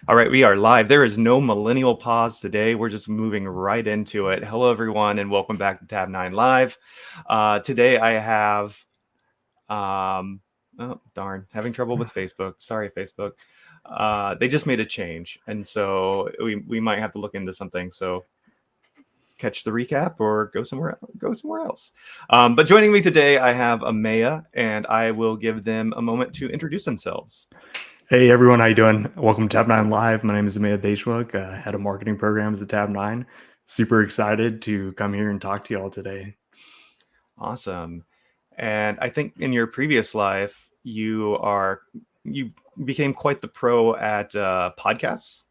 All right, we are live. There is no millennial pause today. We're just moving right into it. Hello, everyone, and welcome back to Tabnine Live. Today I have, oh, darn, having trouble with Facebook. Sorry, Facebook. They just made a change, and so we might have to look into something. So catch the recap or go somewhere else. But joining me today, I have Amaya, and I will give them a moment to introduce themselves. Hey everyone, how you doing? Welcome to Tabnine Live. My name is Amaya Deshmukh, head of marketing programs at Tabnine. Super excited to come here and talk to you all today. Awesome. And I think in your previous life, you became quite the pro at podcasts.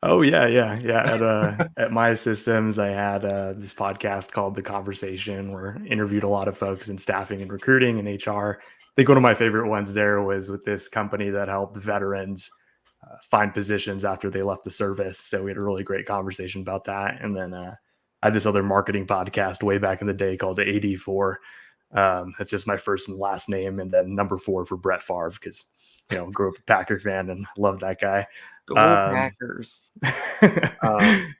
Oh yeah. At My Systems, I had this podcast called The Conversation, where I interviewed a lot of folks in staffing and recruiting and HR. I think one of my favorite ones there was with this company that helped veterans find positions after they left the service. So we had a really great conversation about that. And then I had this other marketing podcast way back in the day called AD4. It's just my first and last name, and then number 4 for Brett Favre, because grew up a Packer fan and love that guy. Go Packers.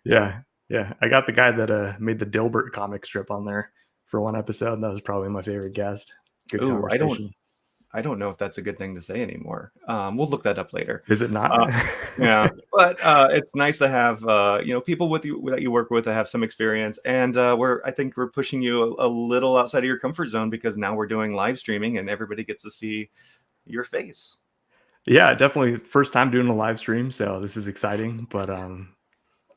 Yeah. I got the guy that made the Dilbert comic strip on there for one episode. That was probably my favorite guest. Good conversation. I don't know if that's a good thing to say anymore. We'll look that up later. Is it not? Yeah, but it's nice to have people that you work with that have some experience, and I think we're pushing you a little outside of your comfort zone, because now we're doing live streaming and everybody gets to see your face. Yeah, definitely first time doing a live stream, so this is exciting. But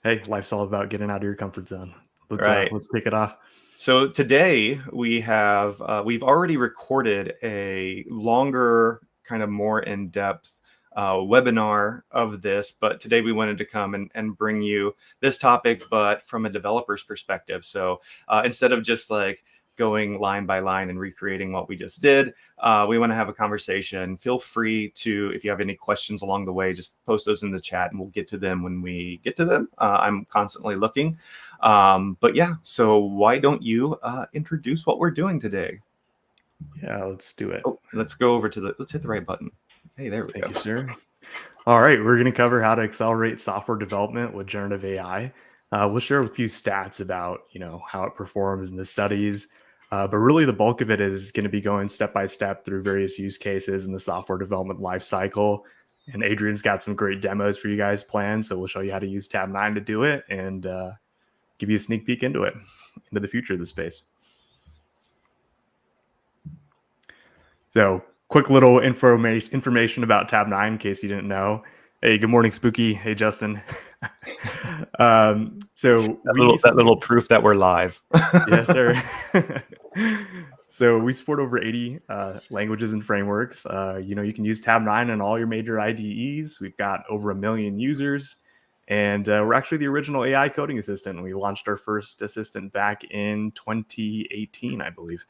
hey, life's all about getting out of your comfort zone. Let's kick it off. So today we've already recorded a longer, kind of more in-depth webinar of this, but today we wanted to come and bring you this topic, but from a developer's perspective. So instead of just like going line by line and recreating what we just did, we want to have a conversation. Feel free to, if you have any questions along the way, just post those in the chat and we'll get to them when we get to them. I'm constantly looking. But yeah, so why don't you introduce what we're doing today? Yeah, let's do it. Oh, let's go over to let's hit the right button. Hey, there we go. Thank you, sir. All right, we're going to cover how to accelerate software development with generative AI. We'll share a few stats about, how it performs in the studies, but really the bulk of it is going to be going step by step through various use cases in the software development lifecycle. And Adrian's got some great demos for you guys planned, so we'll show you how to use Tabnine to do it and give you a sneak peek into the future of the space. So quick little information about Tabnine in case you didn't know. Hey, good morning, Spooky. Hey, Justin. So that little proof that we're live. Yes, sir. So we support over 80 languages and frameworks. You can use Tabnine in all your major IDEs. We've got over 1 million users. And we're actually the original AI coding assistant. We launched our first assistant back in 2018, I believe.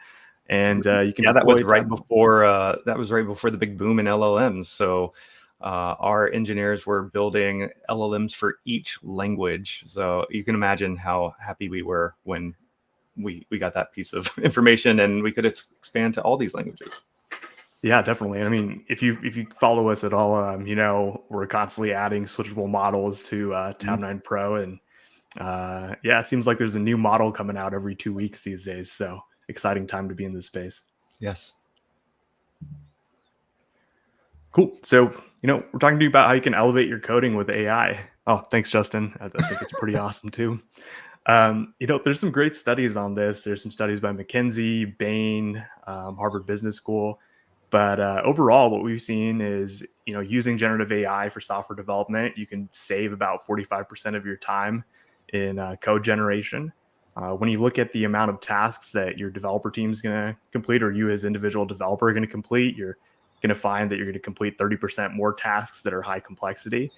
And you can that was right before the big boom in LLMs. So our engineers were building LLMs for each language. So you can imagine how happy we were when we got that piece of information and we could expand to all these languages. Yeah, definitely. I mean, if you follow us at all, we're constantly adding switchable models to Tabnine Pro, and it seems like there's a new model coming out every 2 weeks these days. So exciting time to be in this space. Yes. Cool. So, we're talking to you about how you can elevate your coding with AI. Oh, thanks, Justin. I think it's pretty awesome too. There's some great studies on this. There's some studies by McKinsey, Bain, Harvard Business School. But overall, what we've seen is, using generative AI for software development, you can save about 45% of your time in code generation. When you look at the amount of tasks that your developer team is going to complete, or you as individual developer are going to complete, you're going to find that you're going to complete 30% more tasks that are high complexity.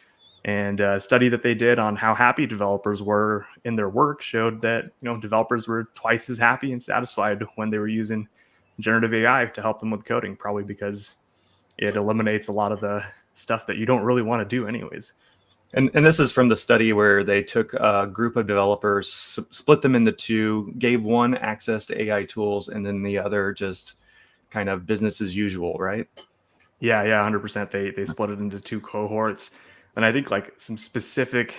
And a study that they did on how happy developers were in their work showed that, developers were twice as happy and satisfied when they were using generative AI to help them with coding, probably because it eliminates a lot of the stuff that you don't really want to do anyways. And this is from the study where they took a group of developers, split them into two, gave one access to AI tools, and then the other just kind of business as usual, right? Yeah, 100%. They split it into two cohorts. And I think like some specific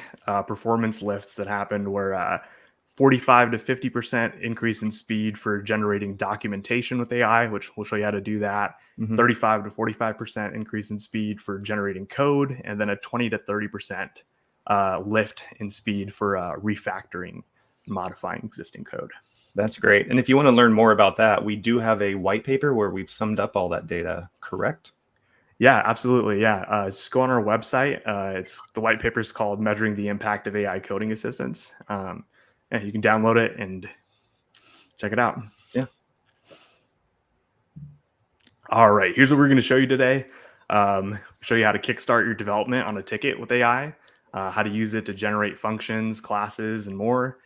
performance lifts that happened were 45 to 50% increase in speed for generating documentation with AI, which we'll show you how to do that. Mhm. 35 to 45% increase in speed for generating code, and then a 20 to 30% lift in speed for refactoring, modifying existing code. That's great. And if you want to learn more about that, we do have a white paper where we've summed up all that data, correct? Yeah, absolutely. Yeah. Just go on our website. It's the white paper is called Measuring the Impact of AI Coding Assistance. And you can download it and check it out. Yeah. All right. Here's what we're going to show you today. Show you how to kickstart your development on a ticket with AI, how to use it to generate functions, classes, and more,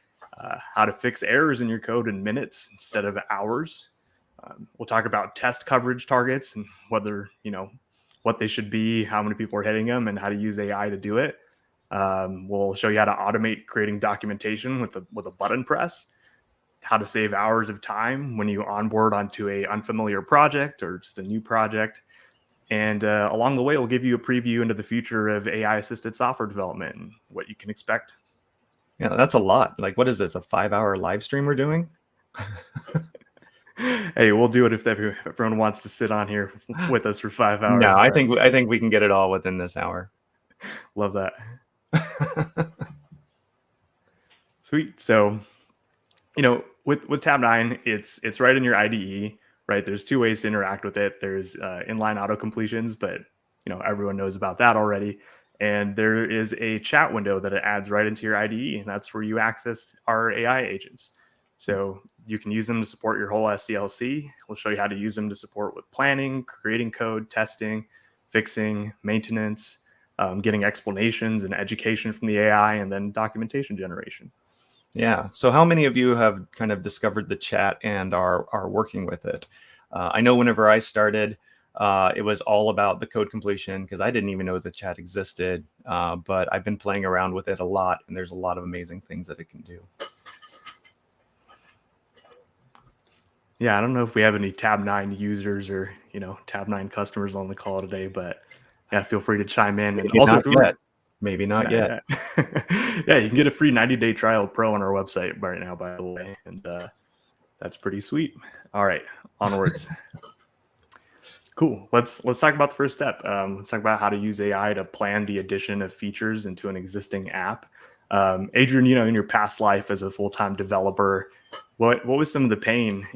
how to fix errors in your code in minutes instead of hours. We'll talk about test coverage targets and whether, what they should be, how many people are hitting them, and how to use AI to do it. We'll show you how to automate creating documentation with a button press, how to save hours of time when you onboard onto a unfamiliar project or just a new project. And along the way, we'll give you a preview into the future of AI-assisted software development and what you can expect. Yeah, that's a lot. Like, what is this, a 5-hour live stream we're doing? Hey, we'll do it if everyone wants to sit on here with us for 5 hours. No, I think we can get it all within this hour. Love that. Sweet. So, with Tabnine, it's right in your IDE, right? There's two ways to interact with it. There's inline auto completions, but everyone knows about that already. And there is a chat window that it adds right into your IDE, and that's where you access our AI agents. So you can use them to support your whole SDLC. We'll show you how to use them to support with planning, creating code, testing, fixing, maintenance, getting explanations and education from the AI, and then documentation generation. Yeah. So how many of you have kind of discovered the chat and are working with it? I know whenever I started, it was all about the code completion because I didn't even know the chat existed. But I've been playing around with it a lot, and there's a lot of amazing things that it can do. Yeah, I don't know if we have any Tabnine users or Tabnine customers on the call today, but yeah, feel free to chime in. Maybe And also, not yet. Maybe not yet. Yeah, you can get a free 90-day trial pro on our website right now, by the way, and that's pretty sweet. All right, onwards. Cool. Let's talk about the first step. Let's talk about how to use AI to plan the addition of features into an existing app. Adrian, in your past life as a full-time developer, what was some of the pain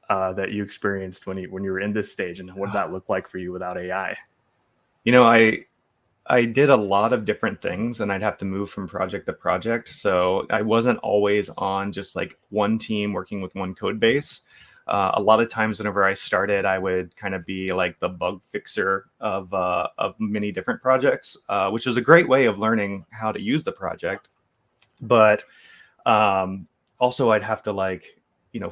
that you experienced when you were in this stage, and what did that look like for you without AI? I did a lot of different things, and I'd have to move from project to project. So I wasn't always on just like one team working with one code base. A lot of times whenever I started, I would kind of be like the bug fixer of many different projects, which was a great way of learning how to use the project. But also I'd have to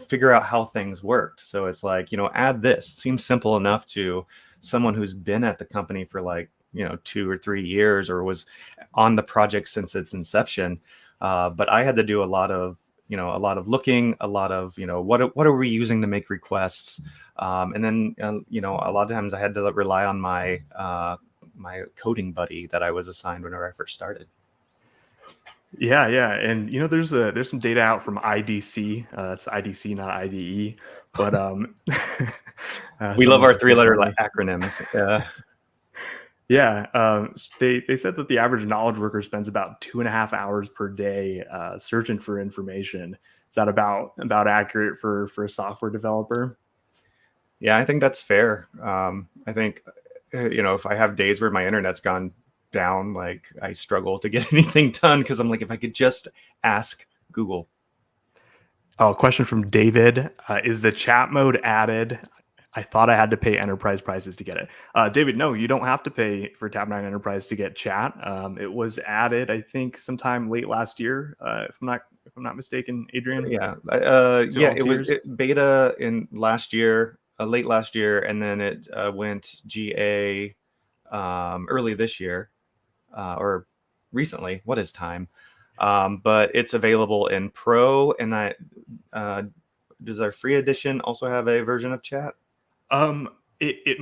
figure out how things worked. So it's like, add this. Seems simple enough to someone who's been at the company for 2 or 3 years or was on the project since its inception. But I had to do a lot of looking, a lot of, what are we using to make requests? And then, a lot of times I had to rely on my coding buddy that I was assigned whenever I first started. Yeah. And, there's some data out from IDC. That's IDC, not IDE. But we love our 3-letter acronyms. Yeah, they said that the average knowledge worker spends about 2.5 hours per day searching for information. Is that about accurate for a software developer? Yeah, I think that's fair. I think if I have days where my internet's gone down, like I struggle to get anything done because I'm like, if I could just ask Google. Oh, question from David: is the chat mode added? I thought I had to pay enterprise prices to get it. David, no, you don't have to pay for Tabnine Enterprise to get chat. It was added, I think, sometime late last year, if I'm not mistaken, Adrian. Yeah, it was beta in last year, late last year, and then it went GA early this year, or recently. What is time? But it's available in Pro, and does our free edition also have a version of chat? It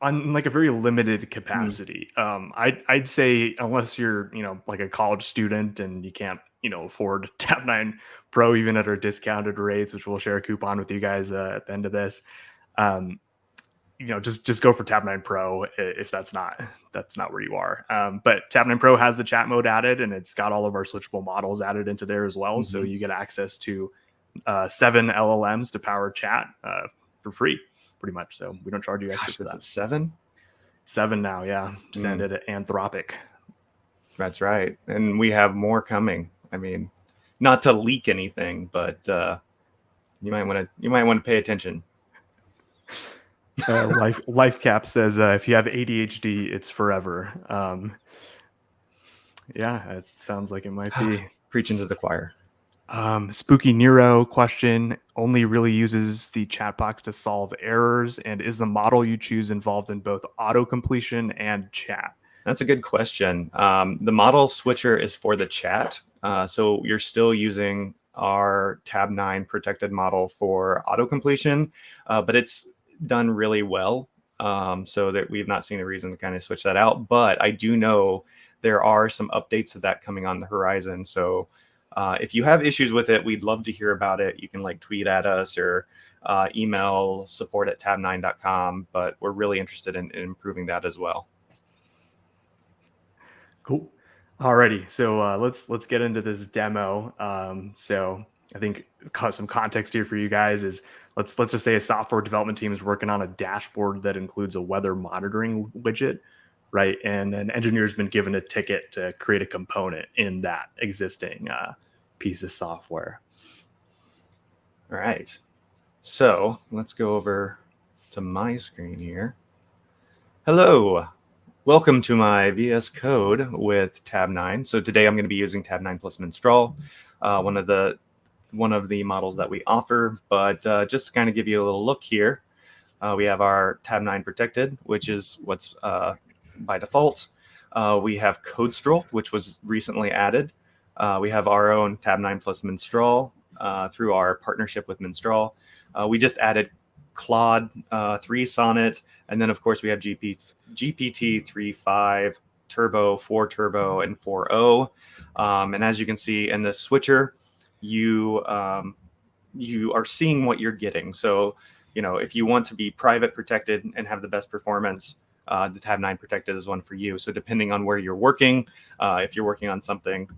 on like a very limited capacity. I'd say unless you're, like a college student and you can't, afford Tabnine Pro even at our discounted rates, which we'll share a coupon with you guys at the end of this. Um, just go for Tab 9 Pro if that's not where you are. But Tab 9 Pro has the chat mode added, and it's got all of our switchable models added into there as well. So you get access to 7 LLMs to power chat for free, pretty much. So we don't charge you extra for that. 7? 7 now, yeah. Just ended at Anthropic. That's right, and we have more coming. I mean, not to leak anything, but you might want to pay attention. Life Cap says if you have ADHD, it's forever. Yeah, it sounds like it might be. Preaching to the choir. Spooky Nero question only really uses the chat box to solve errors, and is the model you choose involved in both auto completion and chat? That's a good question. The model switcher is for the chat, so you're still using our Tab 9 protected model for auto completion, but it's done really well, so that we've not seen a reason to kind of switch that out. But I do know there are some updates to that coming on the horizon. So if you have issues with it, we'd love to hear about it. You can tweet at us or email support@tabnine.com, but we're really interested in improving that as well. Cool. Alrighty, so let's get into this demo. So I think some context here for you guys is let's just say a software development team is working on a dashboard that includes a weather monitoring widget, right? And an engineer's been given a ticket to create a component in that existing piece of software. All right, so let's go over to my screen here. Hello. Welcome to my VS Code with Tab 9. So today I'm going to be using Tab 9 plus Minstrel, one of the models that we offer. But just to kind of give you a little look here, we have our Tab 9 protected, which is what's by default. We have CodeStrol, which was recently added. We have our own Tab 9 plus Minstrel through our partnership with Minstrel. We just added Claude 3 Sonnet, and then of course we have GPT 3.5 Turbo, 4 Turbo, and 4.0. And as you can see in the switcher, you are seeing what you're getting. So if you want to be private protected and have the best performance, the Tab 9 protected is one for you. So depending on where you're working, if you're working on something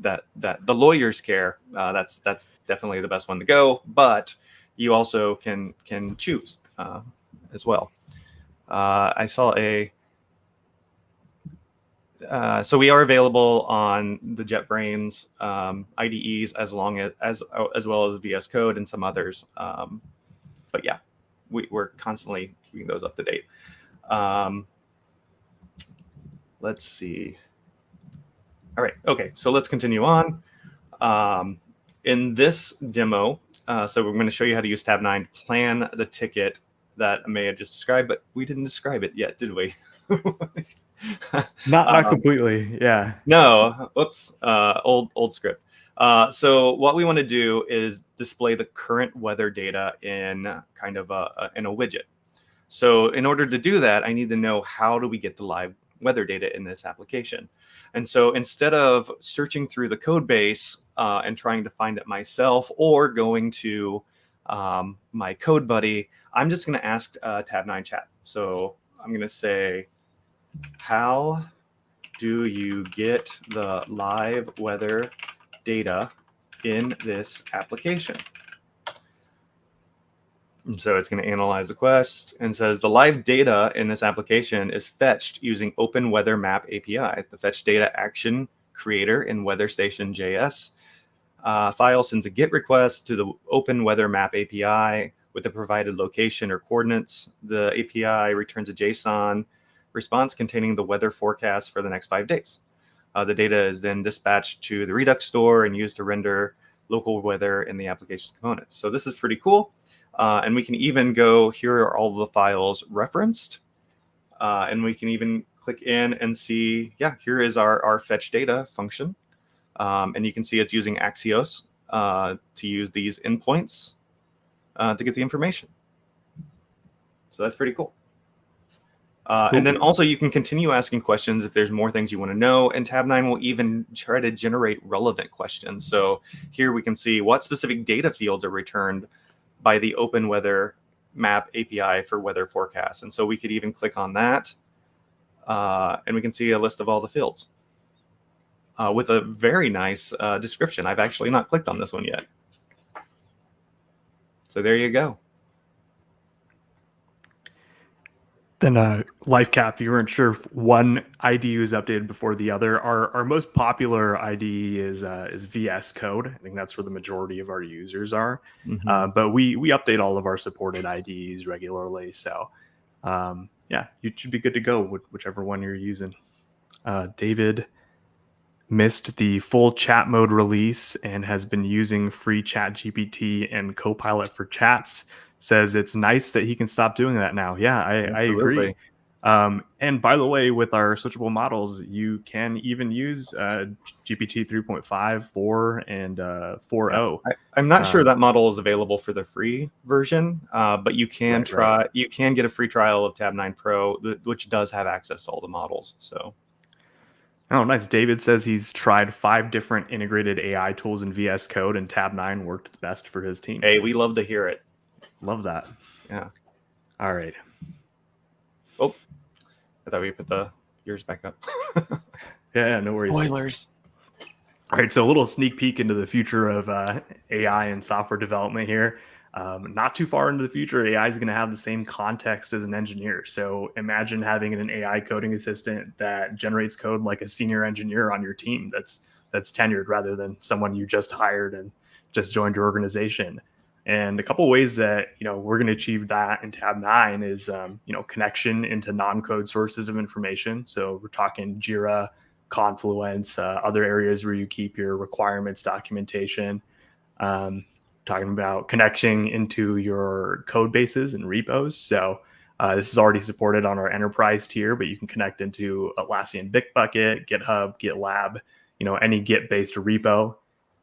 that the lawyers care, that's definitely the best one to go. But you also can choose as well. I saw so we are available on the JetBrains IDEs as well as VS Code and some others. But yeah, we're constantly keeping those up to date. Let's see. All right. Okay. So let's continue on. In this demo, so we're going to show you how to use Tab 9 to plan the ticket that I may have just described, but we didn't describe it yet, did we? Not completely. Yeah. No. Oops. Old script. So what we want to do is display the current weather data in kind of in a widget. So in order to do that, I need to know how do we get the live weather data in this application. And so instead of searching through the code base and trying to find it myself or going to my code buddy, I'm just going to ask Tab 9 chat. So I'm going to say, how do you get the live weather data in this application? And so it's going to analyze the request and says the live data in this application is fetched using Open Weather Map API. The fetch data action creator in WeatherStation.js file sends a GET request to the Open Weather Map API with the provided location or coordinates. The API returns a JSON response containing the weather forecast for the next 5 days. The data is then dispatched to the Redux store and used to render local weather in the application components. So this is pretty cool. And we can even go, here are all the files referenced. And we can even click in and see, yeah, here is our fetch data function. And you can see it's using Axios to use these endpoints to get the information. So that's pretty cool. And then also you can continue asking questions if there's more things you want to know. And Tabnine will even try to generate relevant questions. So here we can see what specific data fields are returned by the Open Weather Map API for weather forecasts. And so we could even click on that and we can see a list of all the fields with a very nice description. I've actually not clicked on this one yet. So there you go. Then LifeCap, you weren't sure if one IDE was updated before the other. Our most popular IDE is VS Code. I think that's where the majority of our users are. Mm-hmm. But we update all of our supported IDEs regularly. So yeah, you should be good to go with whichever one you're using. David missed the full chat mode release and has been using free ChatGPT and Copilot for chats. Says it's nice that he can stop doing that now. Yeah, I agree. And by the way, with our switchable models, you can even use GPT 3.5, 4, and 4.0. I'm not sure that model is available for the free version, but you can you can get a free trial of Tab9 Pro, which does have access to all the models. So. Oh, nice. David says he's tried 5 different integrated AI tools in VS Code, and Tab9 worked the best for his team. Hey, we love to hear it. Love that. Yeah. All right. Oh, I thought we put yours back up. Yeah, no worries. Spoilers. All right, so a little sneak peek into the future of AI and software development here. Not too far into the future, AI is going to have the same context as an engineer. So imagine having an AI coding assistant that generates code like a senior engineer on your team that's tenured rather than someone you just hired and just joined your organization. And a couple of ways that we're going to achieve that in Tab9 is connection into non-code sources of information. So we're talking Jira, Confluence, other areas where you keep your requirements documentation. Talking about connecting into your code bases and repos. So this is already supported on our enterprise tier, but you can connect into Atlassian Bitbucket, GitHub, GitLab, any Git-based repo.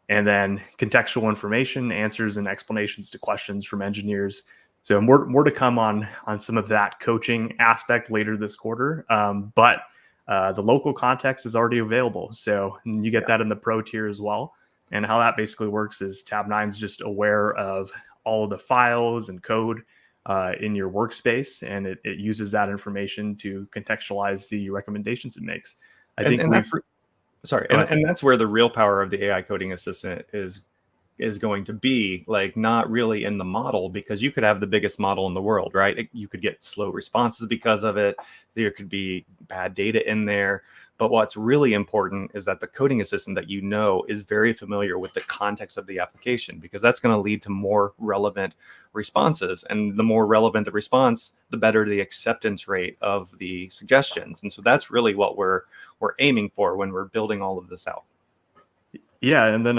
And then contextual information, answers and explanations to questions from engineers. So more to come on some of that coaching aspect later this quarter. But the local context is already available. So you get that in the pro tier as well. And how that basically works is Tab9 is just aware of all of the files and code in your workspace, and it uses that information to contextualize the recommendations it makes. And that's where the real power of the AI coding assistant is going to be, like, not really in the model, because you could have the biggest model in the world, right? You could get slow responses because of it. There could be bad data in there. But what's really important is that the coding assistant that is very familiar with the context of the application, because that's going to lead to more relevant responses. And the more relevant the response, the better the acceptance rate of the suggestions. And so that's really what we're aiming for when we're building all of this out. Yeah, and then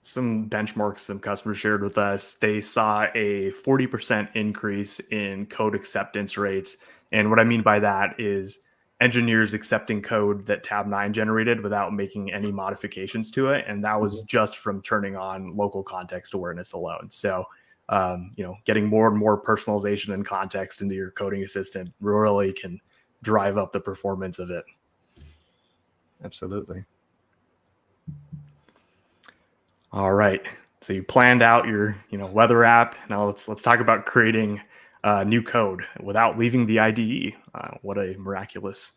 some benchmarks some customers shared with us, they saw a 40% increase in code acceptance rates. And what I mean by that is engineers accepting code that Tab9 generated without making any modifications to it. And that was just from turning on local context awareness alone. So, getting more and more personalization and context into your coding assistant really can drive up the performance of it. Absolutely. All right. So you planned out your, weather app. Now let's talk about creating new code without leaving the IDE. What a miraculous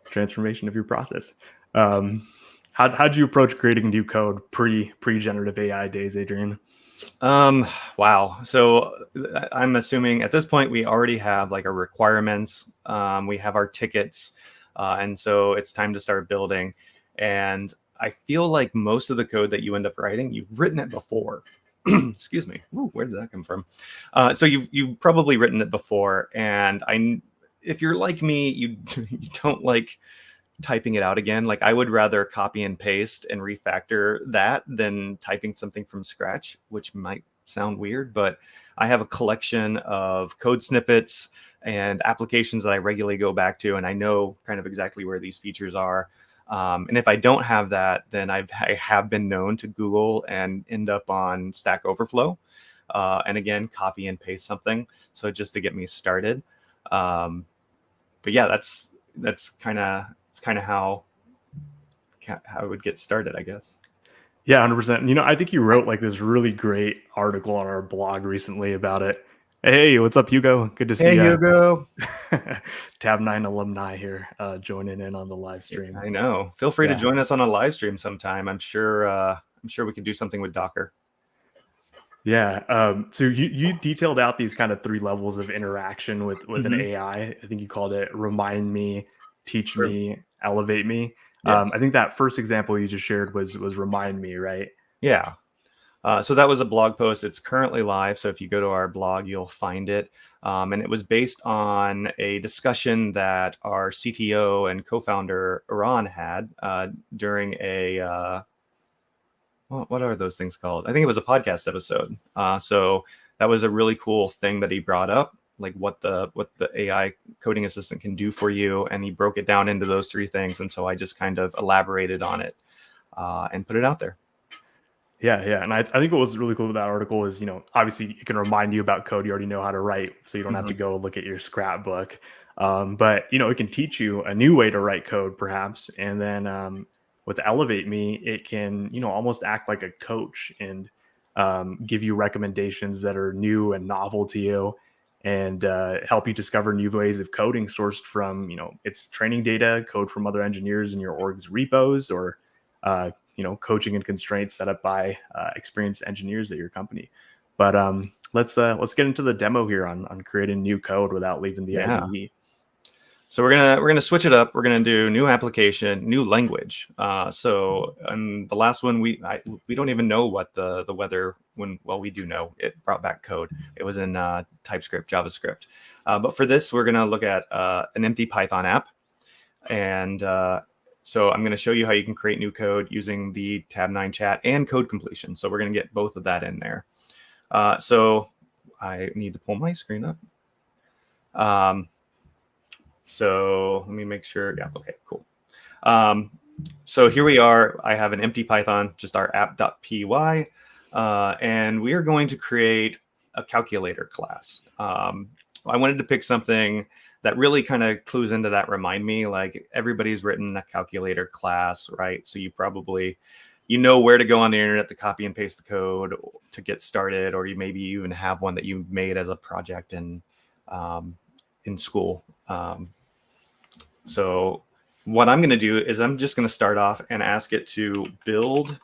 transformation of your process. How'd you approach creating new code pre-generative AI days, Adrian? Wow. So I'm assuming at this point we already have like our requirements. We have our tickets. And so it's time to start building. And I feel like most of the code that you end up writing, you've written it before. Excuse me. Ooh, where did that come from? So you've probably written it before, and if you're like me, you don't like typing it out again. Like, I would rather copy and paste and refactor that than typing something from scratch, which might sound weird, but I have a collection of code snippets and applications that I regularly go back to, and I know kind of exactly where these features are. And if I don't have that, then I have been known to Google and end up on Stack Overflow. And again, copy and paste something. So just to get me started. But yeah, that's kind of how it would get started, I guess. Yeah, 100%. You know, I think you wrote like this really great article on our blog recently about it. Hey, what's up, Hugo? Good to see Hey, you. Hugo. Tabnine alumni here, joining in on the live stream. I know. Feel free to Yeah. join us on a live stream sometime. I'm sure we could do something with Docker. Yeah. So you detailed out these kind of three levels of interaction with an Mm-hmm. AI. I think you called it remind me, teach Sure. me, elevate me. Yes. I think that first example you just shared was remind me, right? Yeah. So that was a blog post. It's currently live. So if you go to our blog, you'll find it. And it was based on a discussion that our CTO and co-founder Iran had during a what are those things called? I think it was a podcast episode. So that was a really cool thing that he brought up, like what the AI coding assistant can do for you, and he broke it down into those three things. And so I just kind of elaborated on it and put it out there. Yeah. And I think what was really cool with that article is, you know, obviously it can remind you about code you already know how to write, so you don't have to go look at your scrapbook. But, you know, it can teach you a new way to write code, perhaps. And then with Elevate Me, it can, you know, almost act like a coach and give you recommendations that are new and novel to you, and help you discover new ways of coding sourced from, you know, its training data, code from other engineers in your org's repos, or you know, coaching and constraints set up by experienced engineers at your company. But let's get into the demo here on creating new code without leaving the Yeah. IDE. So we're gonna switch it up. We're gonna do new application, new language. So on the last one, we don't even know what the weather we do know it brought back code. It was in TypeScript, JavaScript. But for this, we're gonna look at an empty Python app, and so I'm gonna show you how you can create new code using the Tabnine chat and code completion. So we're gonna get both of that in there. So I need to pull my screen up. So let me make sure. Yeah. Okay, cool. So here we are. I have an empty Python, just our app.py. And we are going to create a calculator class. I wanted to pick something that really kind of clues into that remind me. Like everybody's written a calculator class, right? So you probably, you know where to go on the internet to copy and paste the code to get started, or you maybe even have one that you made as a project in school. So what I'm going to do is I'm just going to start off and ask it to build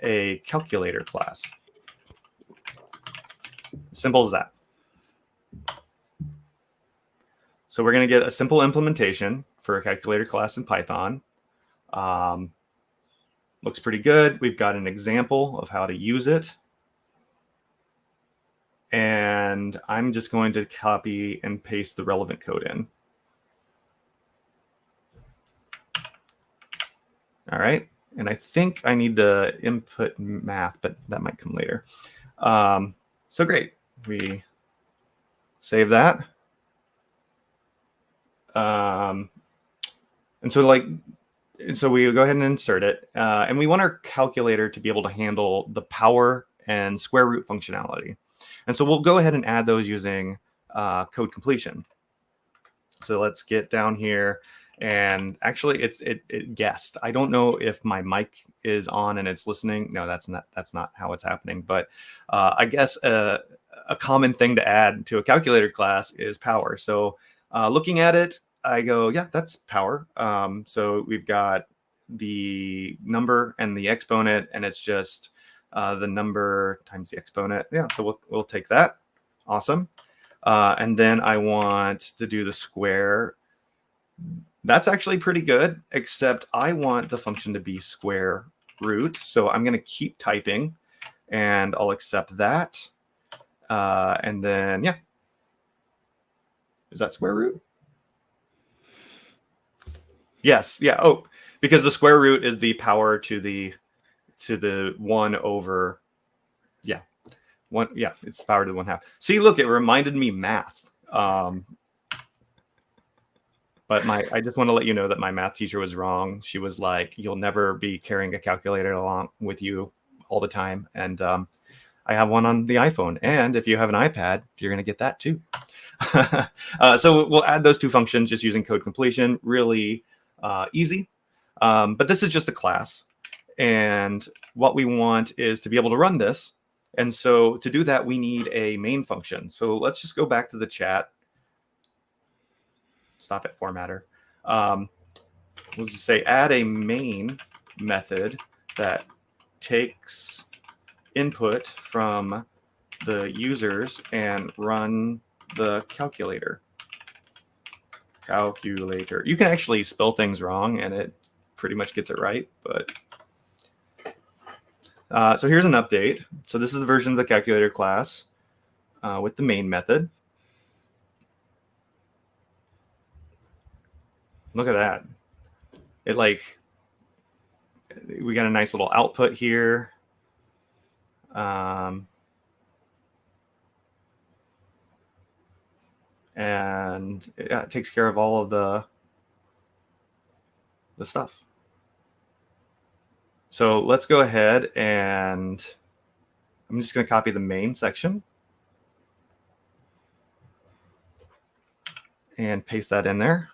a calculator class. Simple as that. So we're going to get a simple implementation for a calculator class in Python. Looks pretty good. We've got an example of how to use it. And I'm just going to copy and paste the relevant code in. All right. And I think I need to input math, but that might come later. So great. We save that. And so we go ahead and insert it. And we want our calculator to be able to handle the power and square root functionality. And so we'll go ahead and add those using code completion. So let's get down here. And actually, it guessed. I don't know if my mic is on and it's listening. No, that's not how it's happening. But I guess a common thing to add to a calculator class is power. So looking at it, I go, yeah, that's power. So we've got the number and the exponent, and it's just the number times the exponent. Yeah, so we'll take that. Awesome. And then I want to do the square. That's actually pretty good, except I want the function to be square root. So I'm going to keep typing, and I'll accept that. And then, yeah. Is that square root? Yes. Yeah. Oh, because the square root is the power to the 1 over. Yeah. 1. Yeah. It's power to the 1/2. See, look, it reminded me math. But I just want to let you know that my math teacher was wrong. She was like, you'll never be carrying a calculator along with you all the time. And I have one on the iPhone. And if you have an iPad, you're going to get that too. So we'll add those two functions just using code completion. Really easy. But this is just a class. And what we want is to be able to run this. And so to do that, we need a main function. So let's just go back to the chat. Stop at formatter. We'll just say add a main method that takes input from the users and run the calculator. You can actually spell things wrong and it pretty much gets it right, but so here's an update. So this is a version of the calculator class with the main method. Look at that. We got a nice little output here. And it takes care of all of the stuff. So let's go ahead and I'm just going to copy the main section and paste that in there.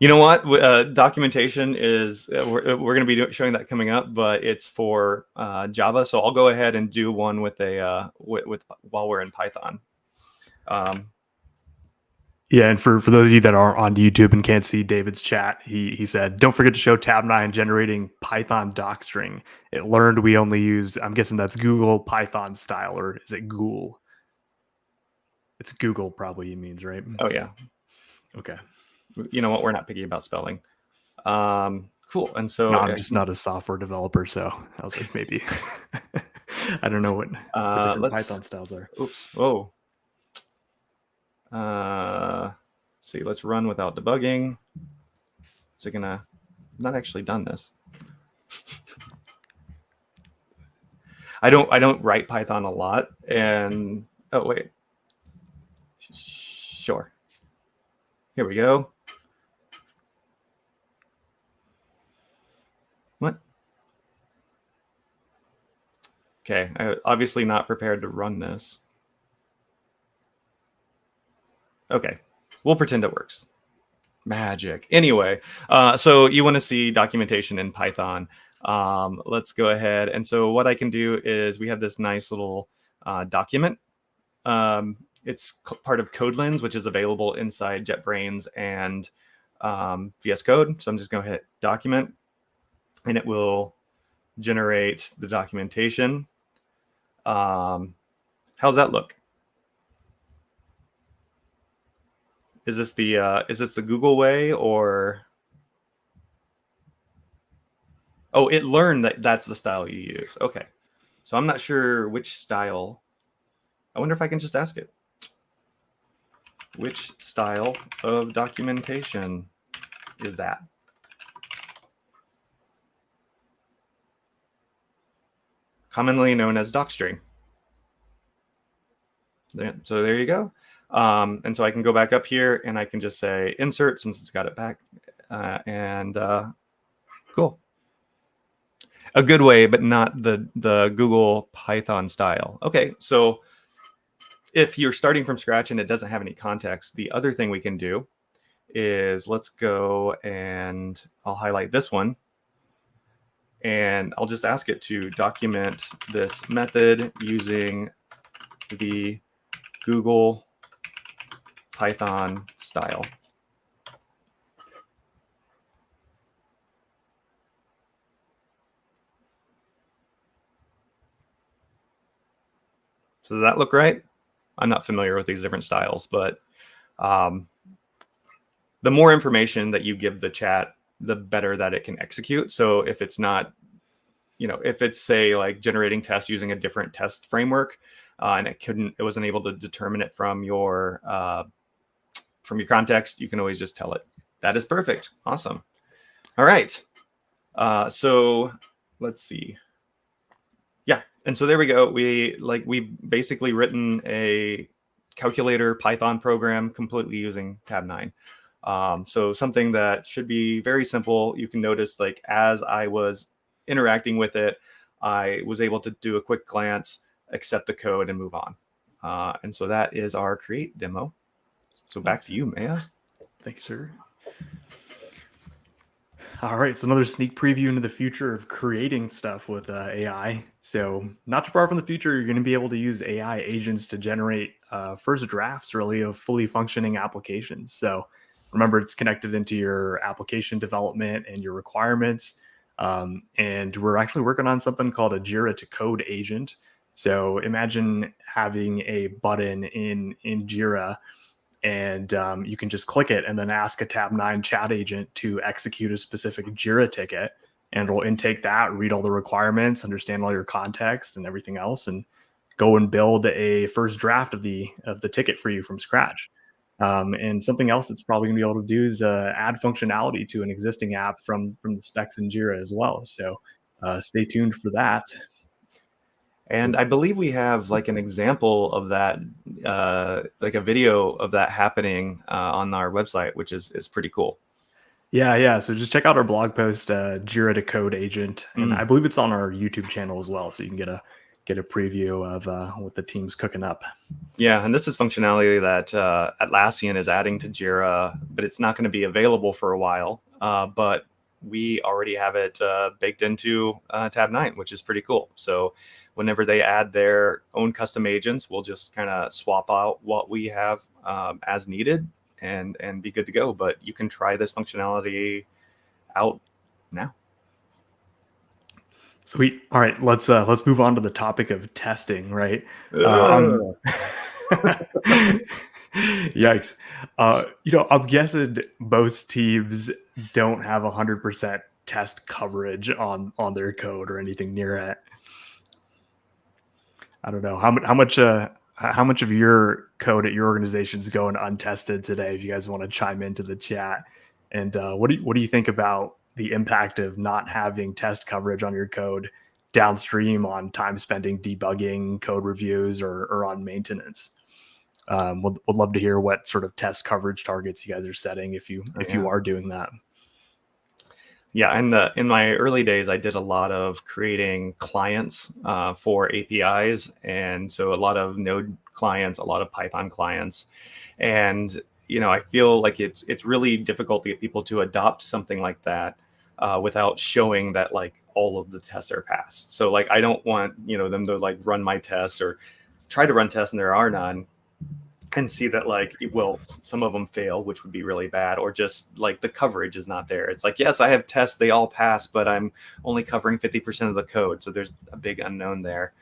You know what? Documentation is, we're going to be showing that coming up, but it's for Java. So I'll go ahead and do one with while we're in Python. Yeah, and for those of you that are on YouTube and can't see David's chat, he said, don't forget to show Tabnine generating Python docstring. It learned we only use, I'm guessing that's Google Python style, or is it Google? It's Google probably he means, right? Oh, yeah. Okay. You know what? We're not picky about spelling. Cool. And so no, I'm just not a software developer, so I was like, maybe. I don't know what the different Python styles are. Oops. Whoa. See, let's run without debugging. Is it gonna? Not actually done this. I don't write Python a lot, and oh wait, sure. Here we go. What? Okay, I'm obviously not prepared to run this. Okay, we'll pretend it works. Magic. Anyway, so you want to see documentation in Python. Let's go ahead. And so what I can do is we have this nice little document. It's part of CodeLens, which is available inside JetBrains and VS Code. So I'm just going to hit document, and it will generate the documentation. How's that look? Is this the Google way, or? Oh, it learned that that's the style you use. Okay. So I'm not sure which style. I wonder if I can just ask it. Which style of documentation is that? Commonly known as docstring. So there you go. And so I can go back up here and I can just say insert since it's got it back. Cool. A good way, but not the Google Python style. Okay, so if you're starting from scratch and it doesn't have any context, the other thing we can do is let's go and I'll highlight this one. And I'll just ask it to document this method using the Google Python style. So does that look right? I'm not familiar with these different styles, but the more information that you give the chat, the better that it can execute. So if it's not, if it's say like generating tests using a different test framework, and it wasn't able to determine it from your context, you can always just tell it. That is perfect. Awesome. All right. So let's see. Yeah. And so there we go. We basically written a calculator Python program completely using Tabnine. So something that should be very simple. You can notice as I was interacting with it, I was able to do a quick glance, accept the code, and move on. And so that is our create demo. So back to you, Maya. Thank you, sir. All right, so another sneak preview into the future of creating stuff with AI. So not too far from the future, you're going to be able to use AI agents to generate first drafts, really, of fully functioning applications. So remember, it's connected into your application development and your requirements. And we're actually working on something called a Jira to code agent. So imagine having a button in Jira, and you can just click it and then ask a Tabnine chat agent to execute a specific Jira ticket, and it'll intake that, read all the requirements, understand all your context and everything else, and go and build a first draft of the ticket for you from scratch. And something else that's probably going to be able to do is add functionality to an existing app from the specs in Jira as well. So stay tuned for that. And I believe we have like an example of that, like a video of that happening on our website, which is pretty cool. Yeah. So just check out our blog post, Jira to code agent, and I believe it's on our YouTube channel as well, so you can get a preview of what the team's cooking up. Yeah, and this is functionality that Atlassian is adding to Jira, but it's not going to be available for a while. But we already have it baked into Tabnine, which is pretty cool. So whenever they add their own custom agents, we'll just kind of swap out what we have as needed and be good to go. But you can try this functionality out now. Sweet. All right, let's move on to the topic of testing, right? Yikes. I'm guessing most teams don't have 100% test coverage on their code or anything near it. I don't know how much of your code at your organization is going untested today. If you guys want to chime into the chat, and what do you think about the impact of not having test coverage on your code downstream on time spending debugging, code reviews, or on maintenance? Would love to hear what sort of test coverage targets you guys are setting if you are doing that. Yeah, and in my early days, I did a lot of creating clients for APIs, and so a lot of Node clients, a lot of Python clients, and I feel like it's really difficult to get people to adopt something like that without showing that like all of the tests are passed. So like I don't want them to like run my tests or try to run tests and there are none, and see that like, well, some of them fail, which would be really bad, or just like the coverage is not there. It's like, yes, I have tests, they all pass, but I'm only covering 50% of the code. So there's a big unknown there.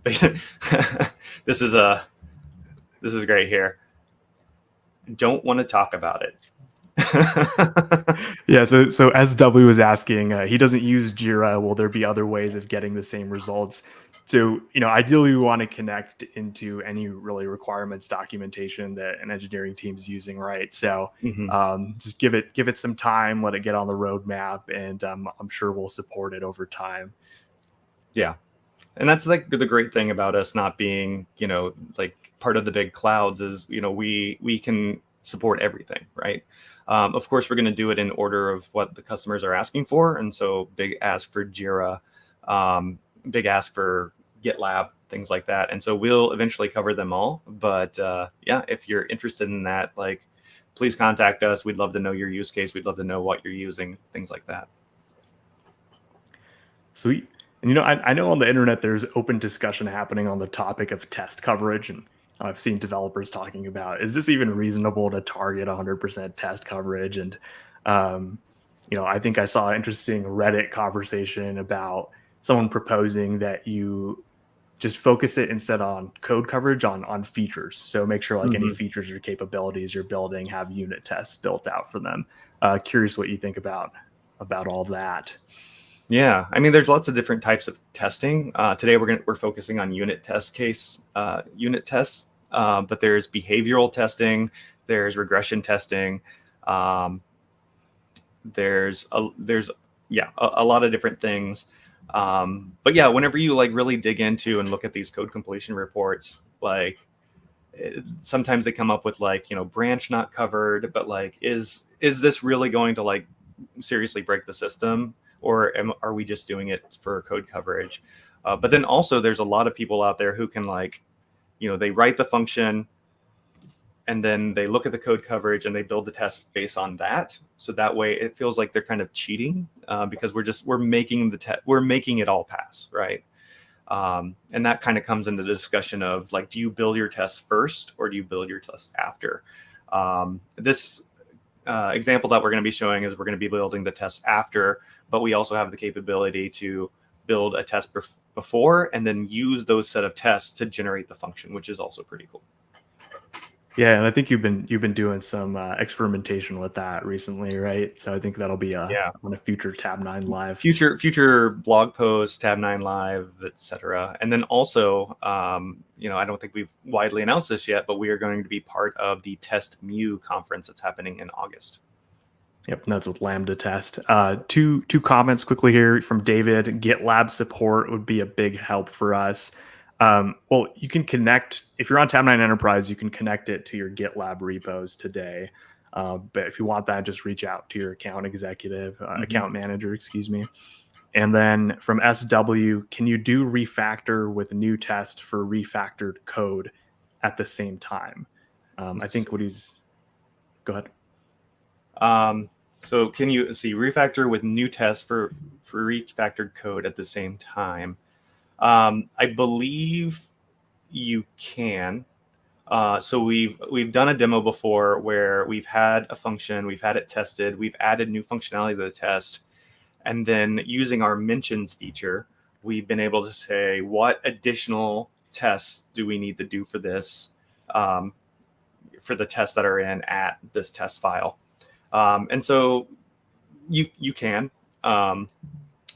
This is great here. Don't want to talk about it. Yeah, so SW is asking, he doesn't use Jira. Will there be other ways of getting the same results? So, ideally we want to connect into any really requirements documentation that an engineering team is using, right? So just give it some time, let it get on the roadmap, and I'm sure we'll support it over time. Yeah. And that's like the great thing about us not being, like part of the big clouds is, we can support everything, right? Of course, we're going to do it in order of what the customers are asking for. And so big ask for Jira, big ask for GitLab, things like that. And so we'll eventually cover them all. But yeah, if you're interested in that, like, please contact us. We'd love to know your use case. We'd love to know what you're using, things like that. Sweet. And I know on the internet there's open discussion happening on the topic of test coverage, and I've seen developers talking about, is this even reasonable to target 100% test coverage? And I think I saw an interesting Reddit conversation about someone proposing that you just focus it instead on code coverage on features. So make sure like any features or capabilities you're building have unit tests built out for them. Curious what you think about all that. Yeah, I mean, there's lots of different types of testing. Today we're focusing on unit tests, but there's behavioral testing, there's regression testing, there's a lot of different things. But yeah, whenever you like really dig into and look at these code completion reports, like sometimes they come up with like, branch not covered, but like, is this really going to like seriously break the system? or are we just doing it for code coverage? But then also there's a lot of people out there who can they write the function and then they look at the code coverage and they build the test based on that. So that way it feels like they're kind of cheating because we're making it all pass, right? And that kind of comes into the discussion of do you build your tests first or do you build your tests after? This example that we're going to be showing is we're going to be building the tests after, but we also have the capability to build a test before and then use those set of tests to generate the function, which is also pretty cool. Yeah, and I think you've been doing some experimentation with that recently, right? So I think that'll be on a future Tabnine Live, future blog posts, Tabnine Live, etc. And then also, I don't think we've widely announced this yet, but we are going to be part of the Test Mu conference that's happening in August. Yep, and that's with Lambda Test. Two comments quickly here from David. GitLab support would be a big help for us. Well, you can connect, if you're on Tabnine Enterprise, you can connect it to your GitLab repos today. But if you want that, just reach out to your account executive, account manager, excuse me. And then from SW, can you do refactor with a new test for refactored code at the same time? I think go ahead. So can you refactor with new tests for refactored code at the same time? I believe you can. So we've done a demo before where we've had a function, we've had it tested, we've added new functionality to the test, and then using our mentions feature, we've been able to say what additional tests do we need to do for this, for the tests that are in at this test file. And so you can.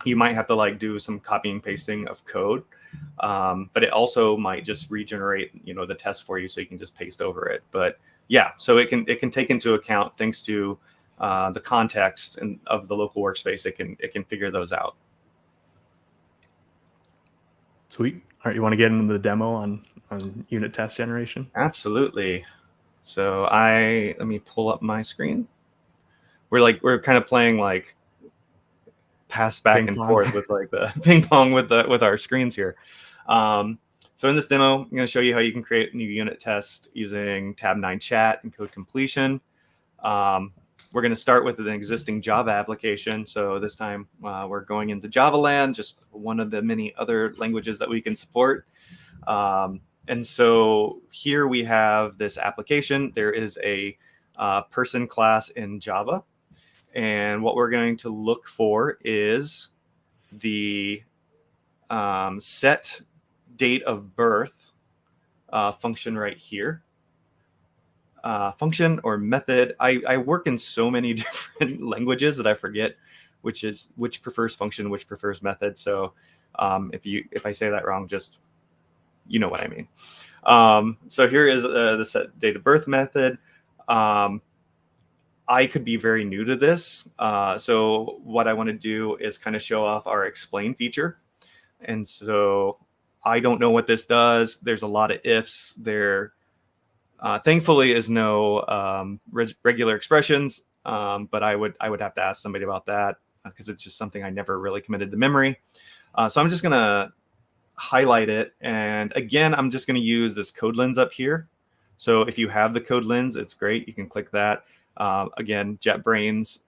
You might have to do some copying and pasting of code, but it also might just regenerate, the test for you, so you can just paste over it. But yeah, so it can take into account, thanks to the context and of the local workspace, it can figure those out. Sweet. All right, you want to get into the demo on unit test generation? Absolutely. So let me pull up my screen. We're kind of playing pass back and forth with the ping pong with our screens here. So in this demo, I'm going to show you how you can create a new unit test using Tabnine chat and code completion. We're going to start with an existing Java application. So this time we're going into Java land, just one of the many other languages that we can support. And so here we have this application. There is a person class in Java. And what we're going to look for is the set date of birth function right here. Function or method. I work in so many different languages that I forget which prefers function, which prefers method. So if I say that wrong, just you know what I mean. So here is the set date of birth method. I could be very new to this. So what I want to do is kind of show off our explain feature. And so I don't know what this does. There's a lot of ifs. There thankfully is no regular expressions, but I would have to ask somebody about that because it's just something I never really committed to memory. So I'm just going to highlight it. And again, I'm just going to use this code lens up here. So if you have the code lens, it's great. You can click that. Again, JetBrains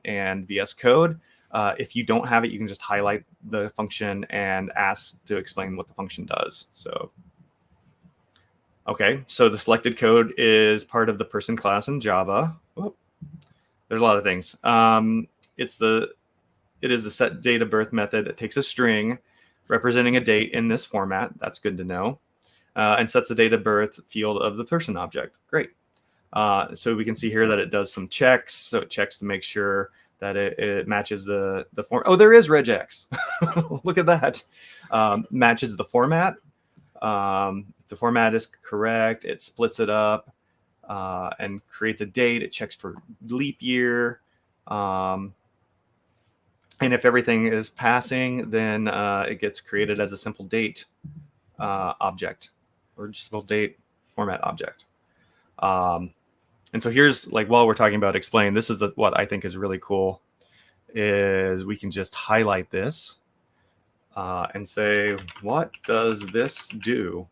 and VS Code. If you don't have it, you can just highlight the function and ask to explain what the function does. So, okay, so the selected code is part of the person class in Java. Oh, there's a lot of things. It is the set date of birth method that takes a string representing a date in this format. That's good to know. And sets the date of birth field of the person object. Great. So we can see here that it does some checks. So it checks to make sure that it matches the form. Oh, there is regex. Look at that. Matches the format. The format is correct. It splits it up and creates a date. It checks for leap year. And if everything is passing, then it gets created as a simple date object, or just simple date format object. And so here's while we're talking about explain, this is what I think is really cool. is we can just highlight this and say, what does this do?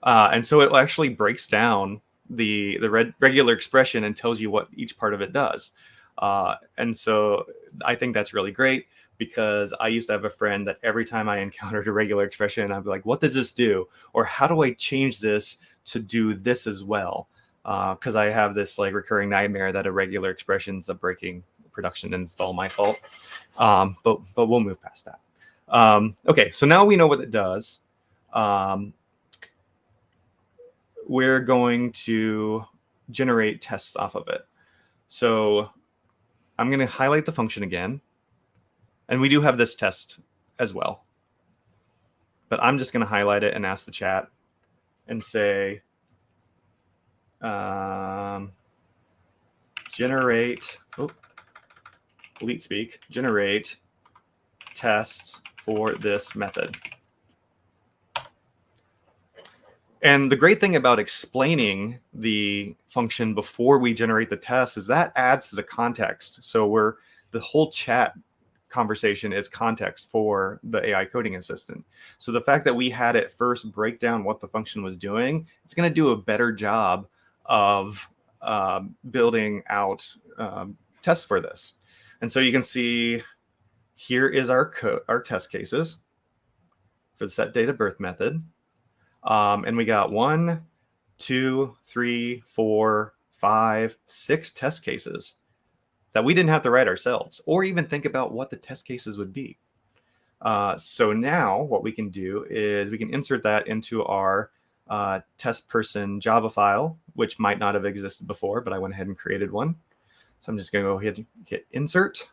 And so it actually breaks down the regular expression and tells you what each part of it does. And so I think that's really great, because I used to have a friend that every time I encountered a regular expression, I'd be like, what does this do? Or how do I change this to do this as well? Because I have this like recurring nightmare that irregular expressions are breaking production, and it's all my fault. But we'll move past that. Okay, so now we know what it does. We're going to generate tests off of it. So I'm going to highlight the function again. And we do have this test as well. But I'm just going to highlight it and ask the chat and say, generate, elite speak, generate tests for this method. And the great thing about explaining the function before we generate the test is that adds to the context. So the whole chat conversation is context for the AI coding assistant. So the fact that we had it first break down what the function was doing, it's going to do a better job of building out tests for this. And so you can see here is our test cases for the set date of birth method. And we got 1, 2, 3, 4, 5, 6 test cases that we didn't have to write ourselves or even think about what the test cases would be. So now what we can do is we can insert that into our test person Java file, which might not have existed before, but I went ahead and created one. So I'm just going to go ahead and hit insert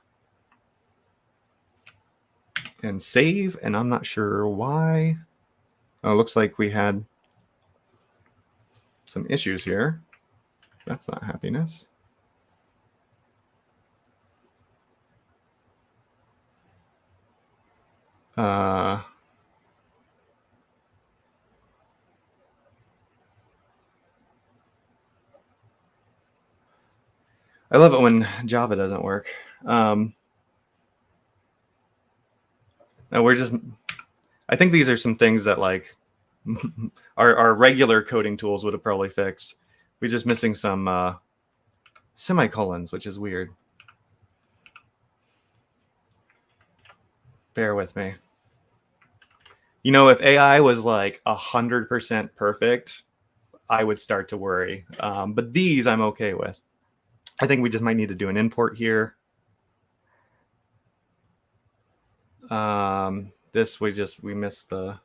and save. And I'm not sure why. Oh, it looks like we had some issues here. That's not happiness. I love it when Java doesn't work. No, I think these are some things that like our regular coding tools would have probably fixed. We're just missing some semicolons, which is weird. Bear with me. You know, if AI was like 100% perfect, I would start to worry. But these I'm okay with. I think we just might need to do an import here. This we missed the.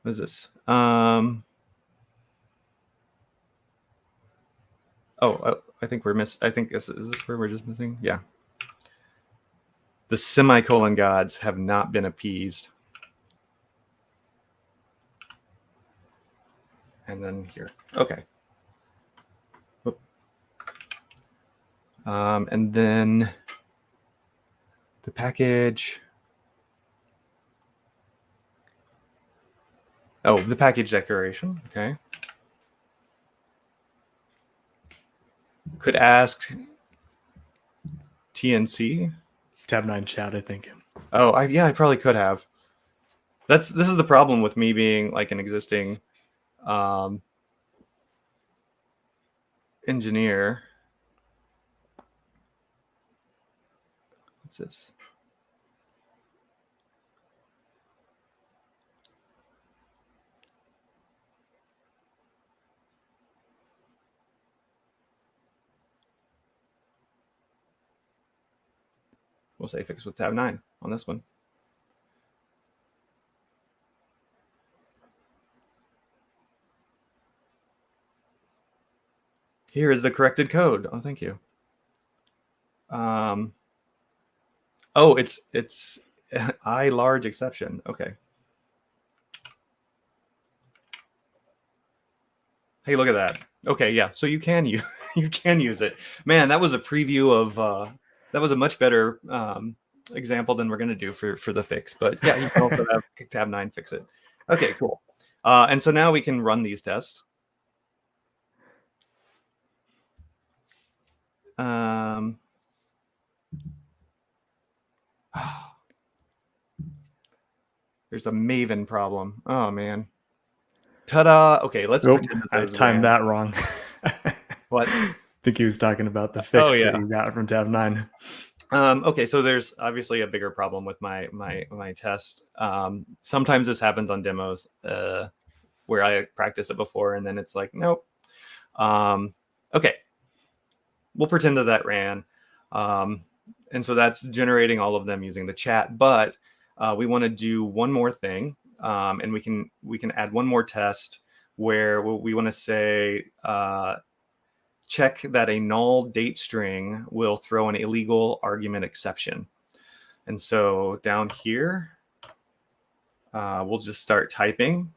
What is this? I think we're missing. I think is this where we're just missing? Yeah. The semicolon gods have not been appeased. And then here. Okay. And then the package. Oh, the package declaration. Okay. Could ask TNC. Tabnine chat, I think. Oh, I probably could have. This is the problem with me being like an existing engineer. What's this? We'll say fix with Tabnine on this one. Here is the corrected code. Oh, thank you. Oh, it's I large exception. Okay. Hey, look at that. Okay, yeah. So you can use it. Man, that was a preview of that was a much better example than we're going to do for the fix. But yeah, you can also have Tabnine fix it. Okay, cool. And so now we can run these tests. There's a Maven problem. Oh man. Ta-da! Okay, let's pretend I timed that wrong. What? I think he was talking about the fix that you got from Tabnine. Okay, so there's obviously a bigger problem with my test. Sometimes this happens on demos where I practice it before, and then it's like, nope. Okay, we'll pretend that ran, and so that's generating all of them using the chat. But we want to do one more thing, and we can add one more test where we want to say check that a null date string will throw an illegal argument exception. And so down here, we'll just start typing.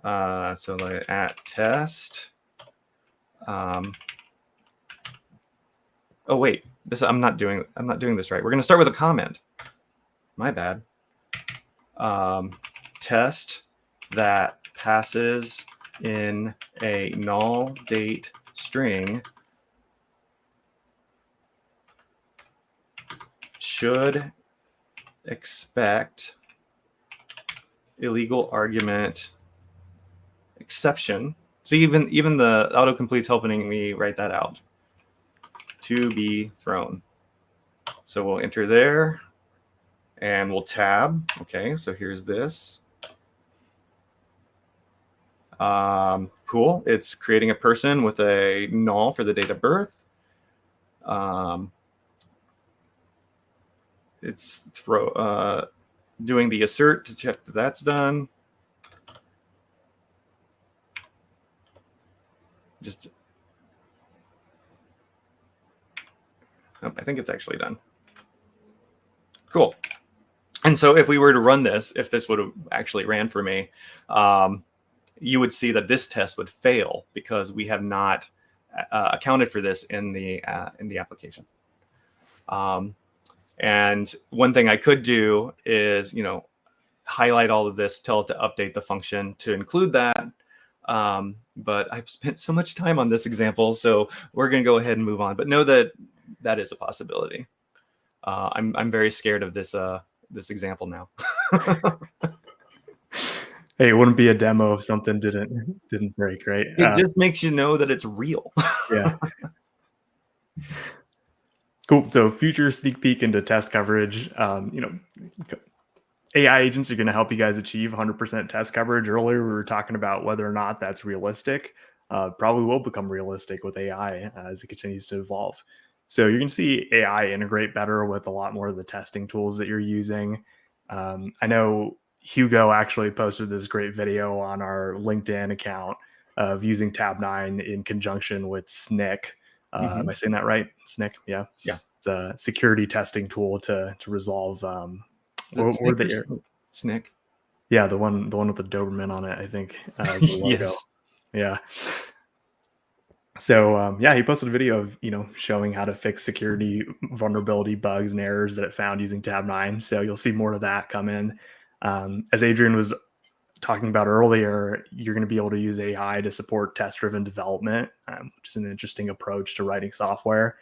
So like at test. Oh wait, I'm not doing this right. We're going to start with a comment. My bad. Test that passes in a null date string should expect illegal argument exception. So even the autocomplete's helping me write that out. To be thrown. So we'll enter there and we'll tab. Okay, so here's this. Cool. It's creating a person with a null for the date of birth. It's doing the assert to check that that's done. I think it's actually done. Cool. And so if we were to run this, if this would have actually ran for me, you would see that this test would fail because we have not accounted for this in the application. And one thing I could do is, highlight all of this, tell it to update the function to include that. But I've spent so much time on this example, so we're going to go ahead and move on. But know that that is a possibility. I'm very scared of this example now. Hey, it wouldn't be a demo if something didn't break, right? It just makes you know that it's real. Yeah. Cool. So future sneak peek into test coverage. AI agents are going to help you guys achieve 100% test coverage. Earlier, we were talking about whether or not that's realistic. Probably will become realistic with AI as it continues to evolve. So you're going to see AI integrate better with a lot more of the testing tools that you're using. I know Hugo actually posted this great video on our LinkedIn account of using Tabnine in conjunction with SNCC. Am I saying that right? SNCC, yeah. Yeah. It's a security testing tool to resolve. SNCC. Yeah, the one with the Doberman on it, I think. As the logo. Yes. Yeah. So he posted a video of showing how to fix security vulnerability bugs and errors that it found using Tabnine. So you'll see more of that come in. As Adrian was talking about earlier, you're going to be able to use AI to support test-driven development, which is an interesting approach to writing software.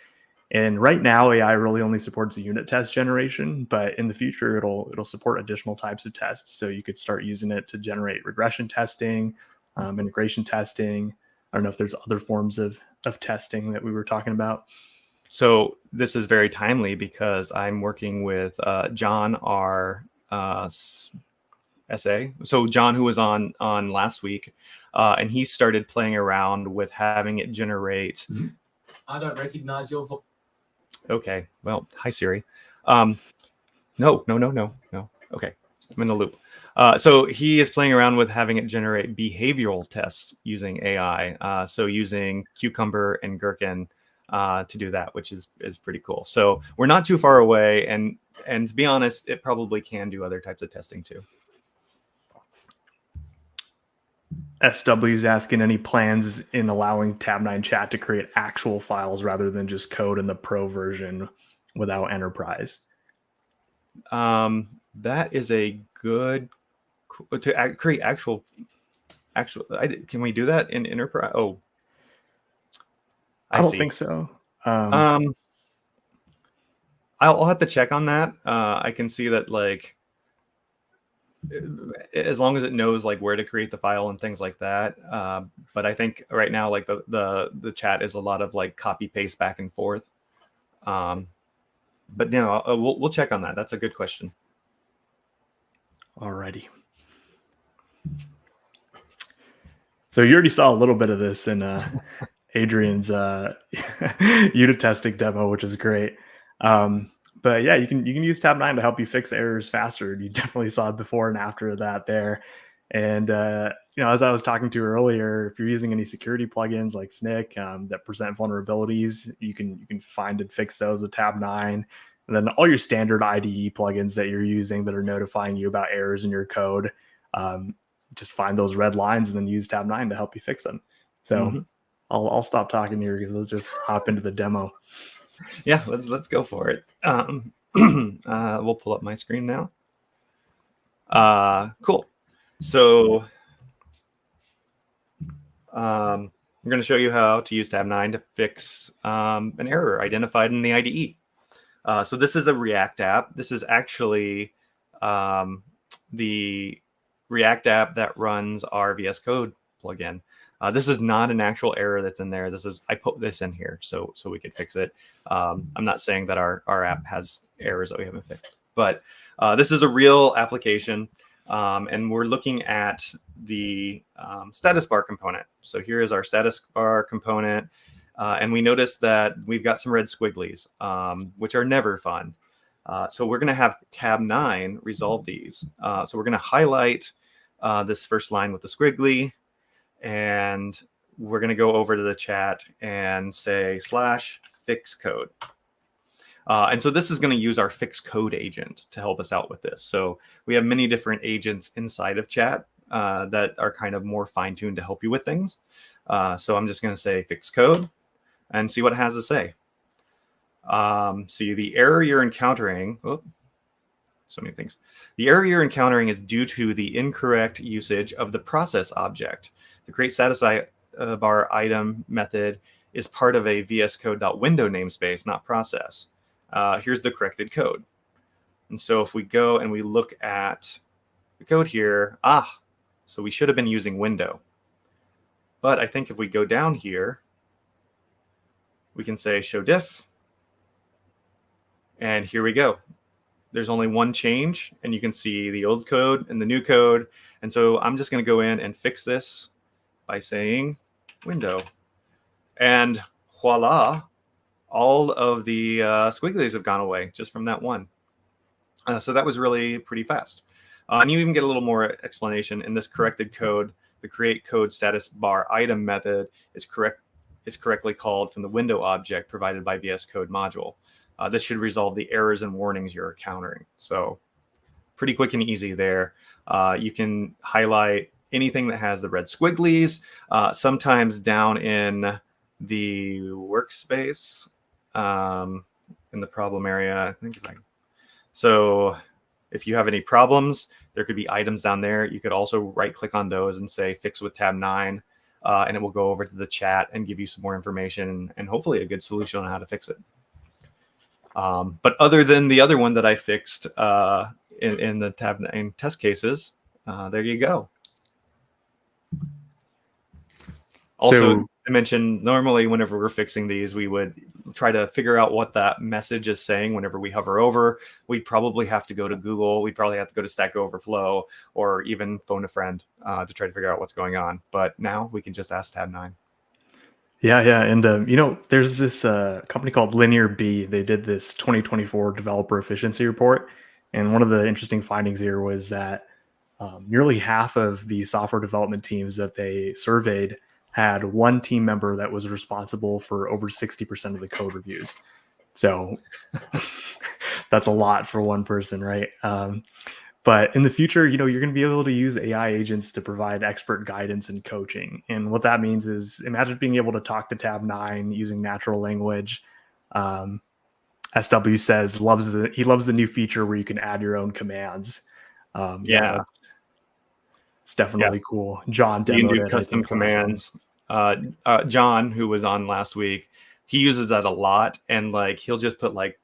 And right now, AI really only supports unit test generation, but in the future, it'll support additional types of tests. So you could start using it to generate regression testing, integration testing. I don't know if there's other forms of testing that we were talking about. So this is very timely because I'm working with John, our SA. So John, who was on last week, and he started playing around with having it generate. I don't recognize your voice. Okay, well, hi Siri. No. Okay, I'm in the loop. So he is playing around with having it generate behavioral tests using AI. So using Cucumber and Gherkin to do that, which is pretty cool. So we're not too far away, and to be honest, it probably can do other types of testing too. SW is asking any plans in allowing Tabnine chat to create actual files rather than just code in the pro version without enterprise. That is a good to create actual. Can we do that in enterprise? Oh, I don't see. think so. I'll have to check on that. I can see that, like, as long as it knows like where to create the file and things like that. But I think right now, like the chat is a lot of like copy paste back and forth. But no, we'll check on that. That's a good question. Alrighty. So you already saw a little bit of this in Adrian's unit testing demo, which is great. But yeah, you can use Tabnine to help you fix errors faster. You definitely saw it before and after that there. And as I was talking to earlier, if you're using any security plugins like SNCC that present vulnerabilities, you can find and fix those with Tabnine. And then all your standard IDE plugins that you're using that are notifying you about errors in your code, just find those red lines and then use Tabnine to help you fix them. So I'll stop talking here because let's just hop into the demo. Yeah, let's go for it. We'll pull up my screen now. Cool. So I'm going to show you how to use Tabnine to fix an error identified in the IDE. So this is a React app. This is actually the React app that runs our VS Code plugin. This is not an actual error that's in there. I put this in here so we could fix it. I'm not saying that our app has errors that we haven't fixed, but this is a real application, and we're looking at the status bar component. So here is our status bar component, and we notice that we've got some red squigglies, which are never fun. So we're going to have Tabnine resolve these. So we're going to highlight this first line with the squiggly, and we're going to go over to the chat and say /fix code. And so this is going to use our fix code agent to help us out with this. So we have many different agents inside of chat that are kind of more fine-tuned to help you with things. So I'm just going to say fix code and see what it has to say. See, the error you're encountering, so many things. The error you're encountering is due to the incorrect usage of the process object. The create status bar item method is part of a VS Code.window namespace, not process. Here's the corrected code. And so if we go and we look at the code here, so we should have been using window. But I think if we go down here, we can say show diff. And here we go. There's only one change, and you can see the old code and the new code. And so I'm just going to go in and fix this by saying window. And voila, all of the squigglies have gone away just from that one. So that was really pretty fast. And you even get a little more explanation in this corrected code. The create code status bar item method is correctly called from the window object provided by VS Code module. This should resolve the errors and warnings you're encountering. So pretty quick and easy there. You can highlight anything that has the red squigglies, sometimes down in the workspace, in the problem area. So if you have any problems, there could be items down there. You could also right click on those and say fix with Tabnine, and it will go over to the chat and give you some more information and hopefully a good solution on how to fix it. But other than the other one that I fixed in the Tabnine test cases, there you go. Also, I mentioned normally whenever we're fixing these, we would try to figure out what that message is saying whenever we hover over. We'd probably have to go to Google. We'd probably have to go to Stack Overflow or even phone a friend to try to figure out what's going on. But now we can just ask Tabnine. Yeah. And, there's this company called Linear B. They did this 2024 developer efficiency report. And one of the interesting findings here was that nearly half of the software development teams that they surveyed had one team member that was responsible for over 60% of the code reviews. So that's a lot for one person, right? But in the future, you're going to be able to use AI agents to provide expert guidance and coaching. And what that means is imagine being able to talk to Tabnine using natural language SW says he loves the new feature where you can add your own commands. Yeah. It's definitely cool. John You can demoed do it, I custom think, last night. commands. John, who was on last week, he uses that a lot, and like he'll just put like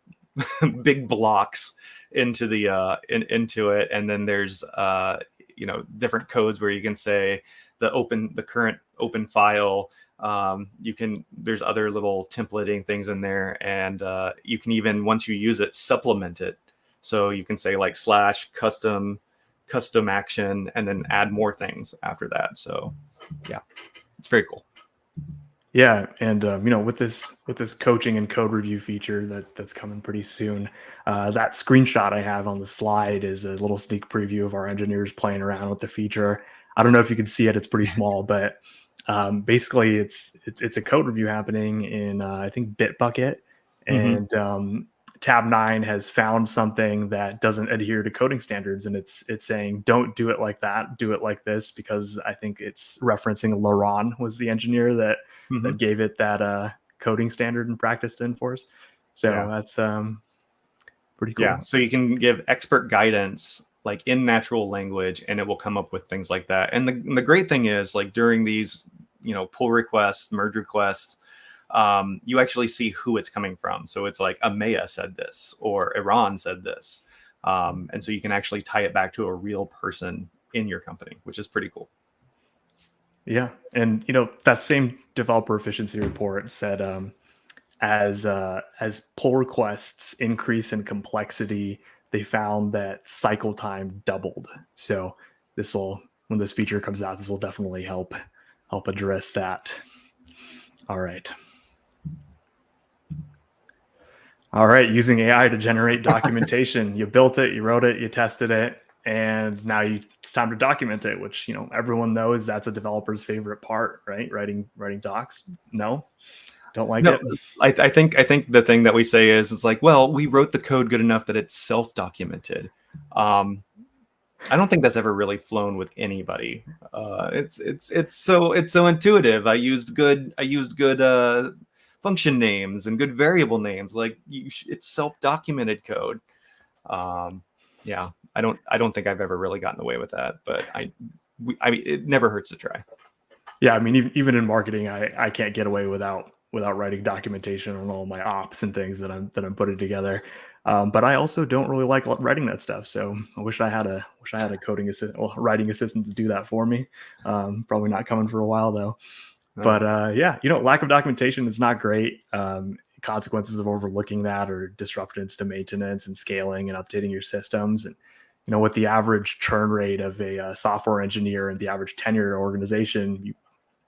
big blocks into the into it, and then there's different codes where you can say the current open file. There's other little templating things in there, and you can even, once you use it, supplement it. So you can say like /custom action, and then add more things after that. So yeah, it's very cool. Yeah, and with this coaching and code review feature that's coming pretty soon, that screenshot I have on the slide is a little sneak preview of our engineers playing around with the feature. I don't know if you can see it; it's pretty small, but basically, it's a code review happening in I think Bitbucket, and Tabnine has found something that doesn't adhere to coding standards, and it's saying don't do it like that, do it like this, because I think it's referencing Laron was the engineer that gave it that coding standard and practice to enforce. So that's pretty cool. Yeah, so you can give expert guidance like in natural language, and it will come up with things like that. And the great thing is, like during these pull requests, merge requests, you actually see who it's coming from. So it's like Amaya said this, or Iran said this, and so you can actually tie it back to a real person in your company, which is pretty cool. Yeah, and that same developer efficiency report said as pull requests increase in complexity, they found that cycle time doubled. So when this feature comes out, this will definitely help address that. All right, using AI to generate documentation. You built it, you wrote it, you tested it, and now it's time to document it, which everyone knows that's a developer's favorite part, right? Writing docs. No, don't like it. I think the thing that we say is like, well, we wrote the code good enough that it's self-documented. I don't think that's ever really flown with anybody. It's so intuitive. I used good function names and good variable names. Like it's self-documented code. Yeah, I don't think I've ever really gotten away with that, but I mean, it never hurts to try. Yeah, I mean, even in marketing, I can't get away without writing documentation on all my ops and things that I'm putting together. But I also don't really like writing that stuff. So I wish I had a writing assistant to do that for me. Probably not coming for a while though. No. But lack of documentation is not great. Consequences of overlooking that are disruptions to maintenance and scaling and updating your systems. And with the average churn rate of a software engineer and the average tenure organization,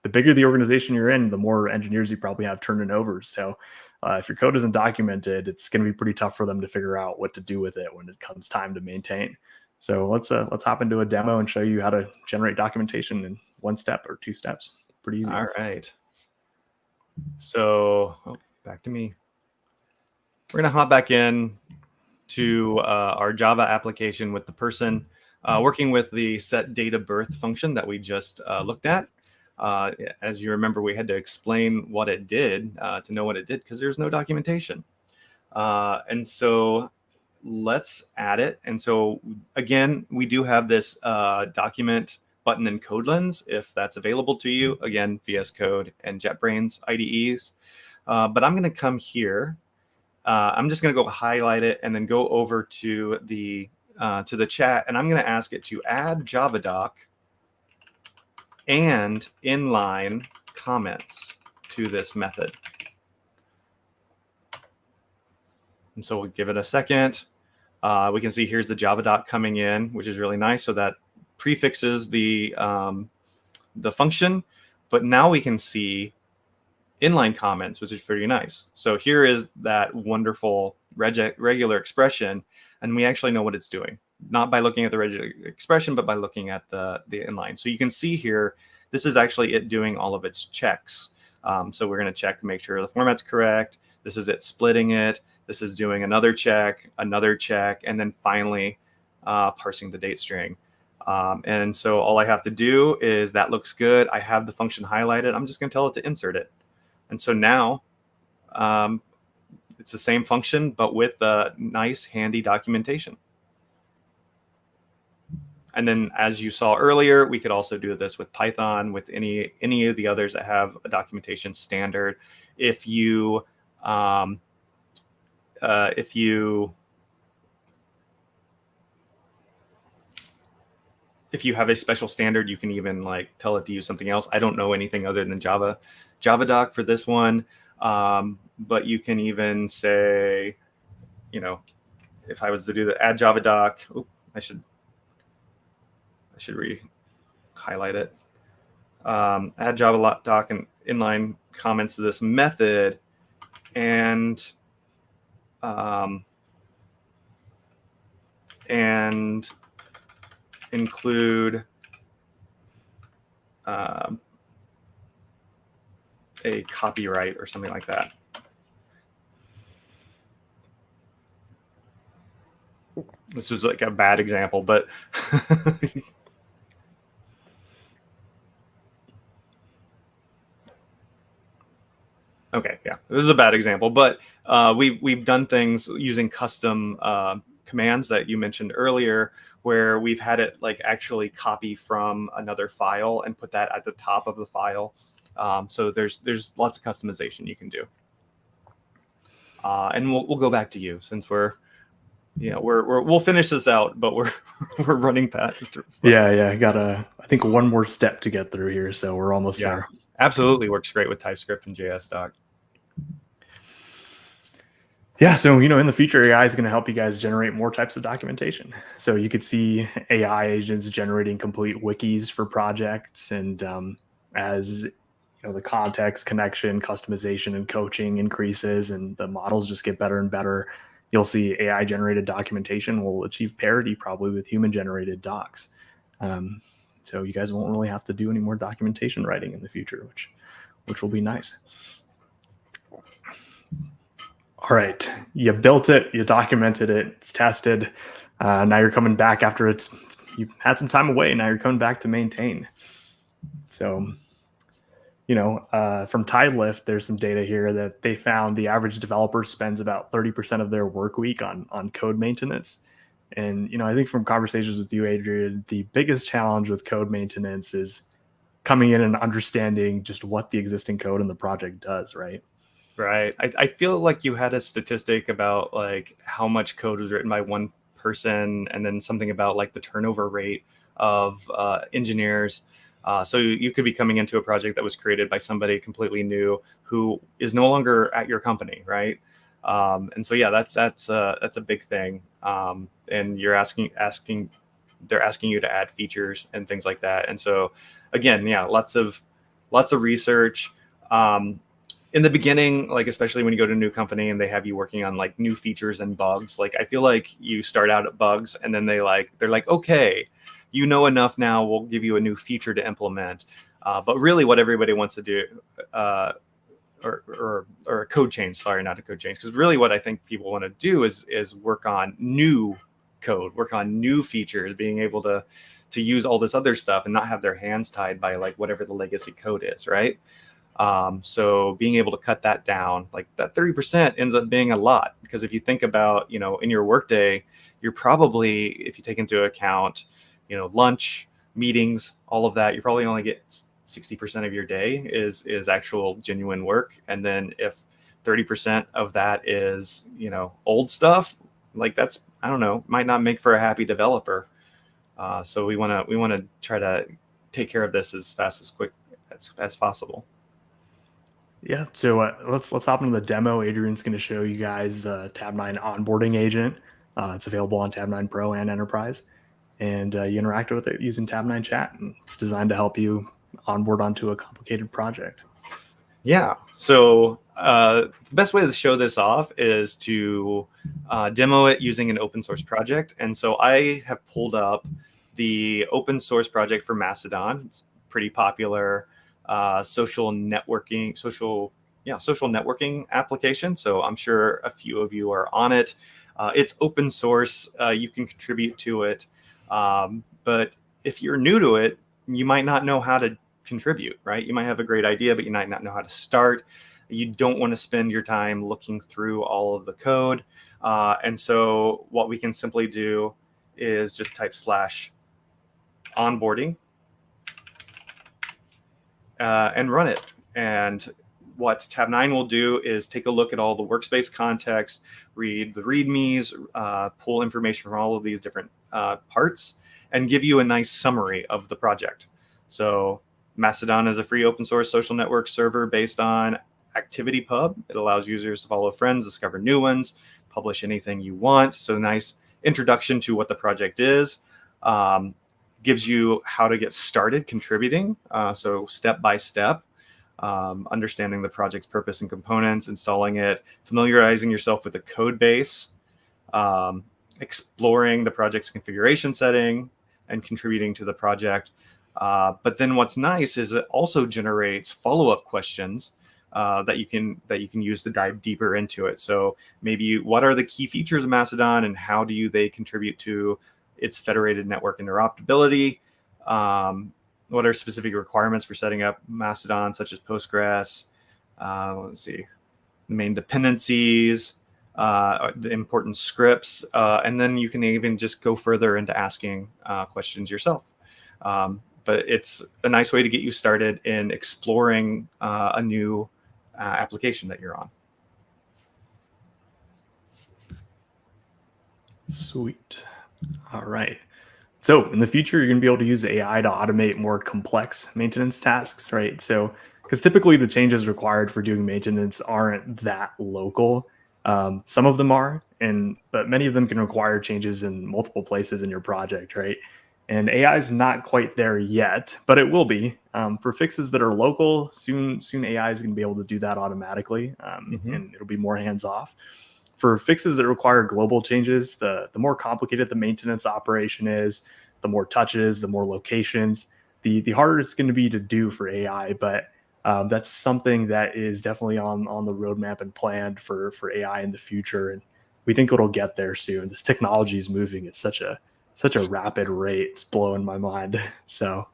the bigger the organization you're in, the more engineers you probably have turning over. So if your code isn't documented, it's going to be pretty tough for them to figure out what to do with it when it comes time to maintain. So let's hop into a demo and show you how to generate documentation in 1 step or 2 steps. Pretty easy. All right. So back to me. We're going to hop back in to our Java application with the person working with the set date of birth function that we just looked at. As you remember, we had to explain what it did to know what it did because there's no documentation. And so let's add it. And so again, we do have this document button in CodeLens if that's available to you. Again, VS Code and JetBrains IDEs. But I'm going to come here. I'm just going to go highlight it and then go over to the chat, and I'm going to ask it to add JavaDoc and inline comments to this method. And so we'll give it a second. We can see here's the JavaDoc coming in, which is really nice. So that prefixes the function, but now we can see inline comments, which is pretty nice. So here is that wonderful regular expression, and we actually know what it's doing, not by looking at the regular expression, but by looking at the inline. So you can see here, this is actually it doing all of its checks. So we're going to check to make sure the format's correct. This is it splitting it. This is doing another check, and then finally parsing the date string. And so all I have to do is that looks good. I have the function highlighted. I'm just going to tell it to insert it. And so now it's the same function, but with nice, handy documentation. And then, as you saw earlier, we could also do this with Python, with any of the others that have a documentation standard. If you have a special standard, you can even like tell it to use something else. I don't know anything other than Javadoc for this one, but you can even say, if I was to do the add Javadoc, I should highlight it. Add Javadoc and inline comments to this method, and include a copyright or something like that. This was like a bad example, but okay, yeah, this is a bad example, but we've done things using custom commands that you mentioned earlier, where we've had it like actually copy from another file and put that at the top of the file. So there's lots of customization you can do. And we'll go back to you, since we'll finish this out, but we're running past. Yeah. Got I think one more step to get through here, so we're almost there. Absolutely works great with TypeScript and JS doc. Yeah, so in the future, AI is going to help you guys generate more types of documentation. So you could see AI agents generating complete wikis for projects, and as the context, connection, customization, and coaching increases, and the models just get better and better, you'll see AI generated documentation will achieve parity probably with human generated docs. So you guys won't really have to do any more documentation writing in the future, which will be nice. All right, you built it, you documented it, it's tested. Now you're coming back after you had some time away. Now you're coming back to maintain. So, from Tidelift, there's some data here that they found the average developer spends about 30% of their work week on code maintenance. And, I think from conversations with you, Adrian, the biggest challenge with code maintenance is coming in and understanding just what the existing code in the project does, right? Right. I feel like you had a statistic about like how much code was written by one person, and then something about like the turnover rate of engineers. So you could be coming into a project that was created by somebody completely new who is no longer at your company, right? And so that's a big thing. And they're asking you to add features and things like that. And so again, lots of research. In the beginning, like especially when you go to a new company and they have you working on like new features and bugs, like I feel like you start out at bugs, and then they're like, okay, enough now, we'll give you a new feature to implement. But really what everybody wants to do, or a code change, sorry, not a code change, because really what I think people want to do is work on new code, work on new features, being able to use all this other stuff and not have their hands tied by like whatever the legacy code is, right? So being able to cut that down, like that 30% ends up being a lot, because if you think about, in your workday, you're probably, if you take into account, lunch, meetings, all of that, you probably only get 60% of your day is actual genuine work. And then if 30% of that is, old stuff, like that's, I don't know, might not make for a happy developer. So we want to try to take care of this as quick as possible. Yeah, so let's hop into the demo. Adrian's going to show you guys the Tabnine onboarding agent. It's available on Tabnine Pro and Enterprise, and you interact with it using Tabnine Chat. And it's designed to help you onboard onto a complicated project. Yeah, so the best way to show this off is to demo it using an open source project. And so I have pulled up the open source project for Mastodon. It's pretty popular social networking application. So I'm sure a few of you are on it. It's open source. You can contribute to it. But if you're new to it, you might not know how to contribute, right? You might have a great idea, but you might not know how to start. You don't want to spend your time looking through all of the code. And so what we can simply do is just type /onboarding and run it. And what Tabnine will do is take a look at all the workspace context, read the READMEs, pull information from all of these different parts, and give you a nice summary of the project. So Mastodon is a free open source social network server based on ActivityPub. It allows users to follow friends, discover new ones, publish anything you want. So nice introduction to what the project is. Gives you how to get started contributing. So step by step, understanding the project's purpose and components, installing it, familiarizing yourself with the code base, exploring the project's configuration setting, and contributing to the project. But then what's nice is it also generates follow-up questions that you can use to dive deeper into it. So maybe what are the key features of Mastodon and how do they contribute to its federated network interoperability? What are specific requirements for setting up Mastodon, such as Postgres? Let's see, the main dependencies, the important scripts, and then you can even just go further into asking questions yourself. But it's a nice way to get you started in exploring a new application that you're on. Sweet. All right. So in the future, you're going to be able to use AI to automate more complex maintenance tasks, right? So because typically the changes required for doing maintenance aren't that local. Some of them are, but many of them can require changes in multiple places in your project, right? And AI is not quite there yet, but it will be. For fixes that are local, soon AI is going to be able to do that automatically, and it'll be more hands-off. For fixes that require global changes, the more complicated the maintenance operation is, the more touches, the more locations, the harder it's going to be to do for AI. But that's something that is definitely on the roadmap and planned for AI in the future. And we think it'll get there soon. This technology is moving at such a rapid rate. It's blowing my mind. So,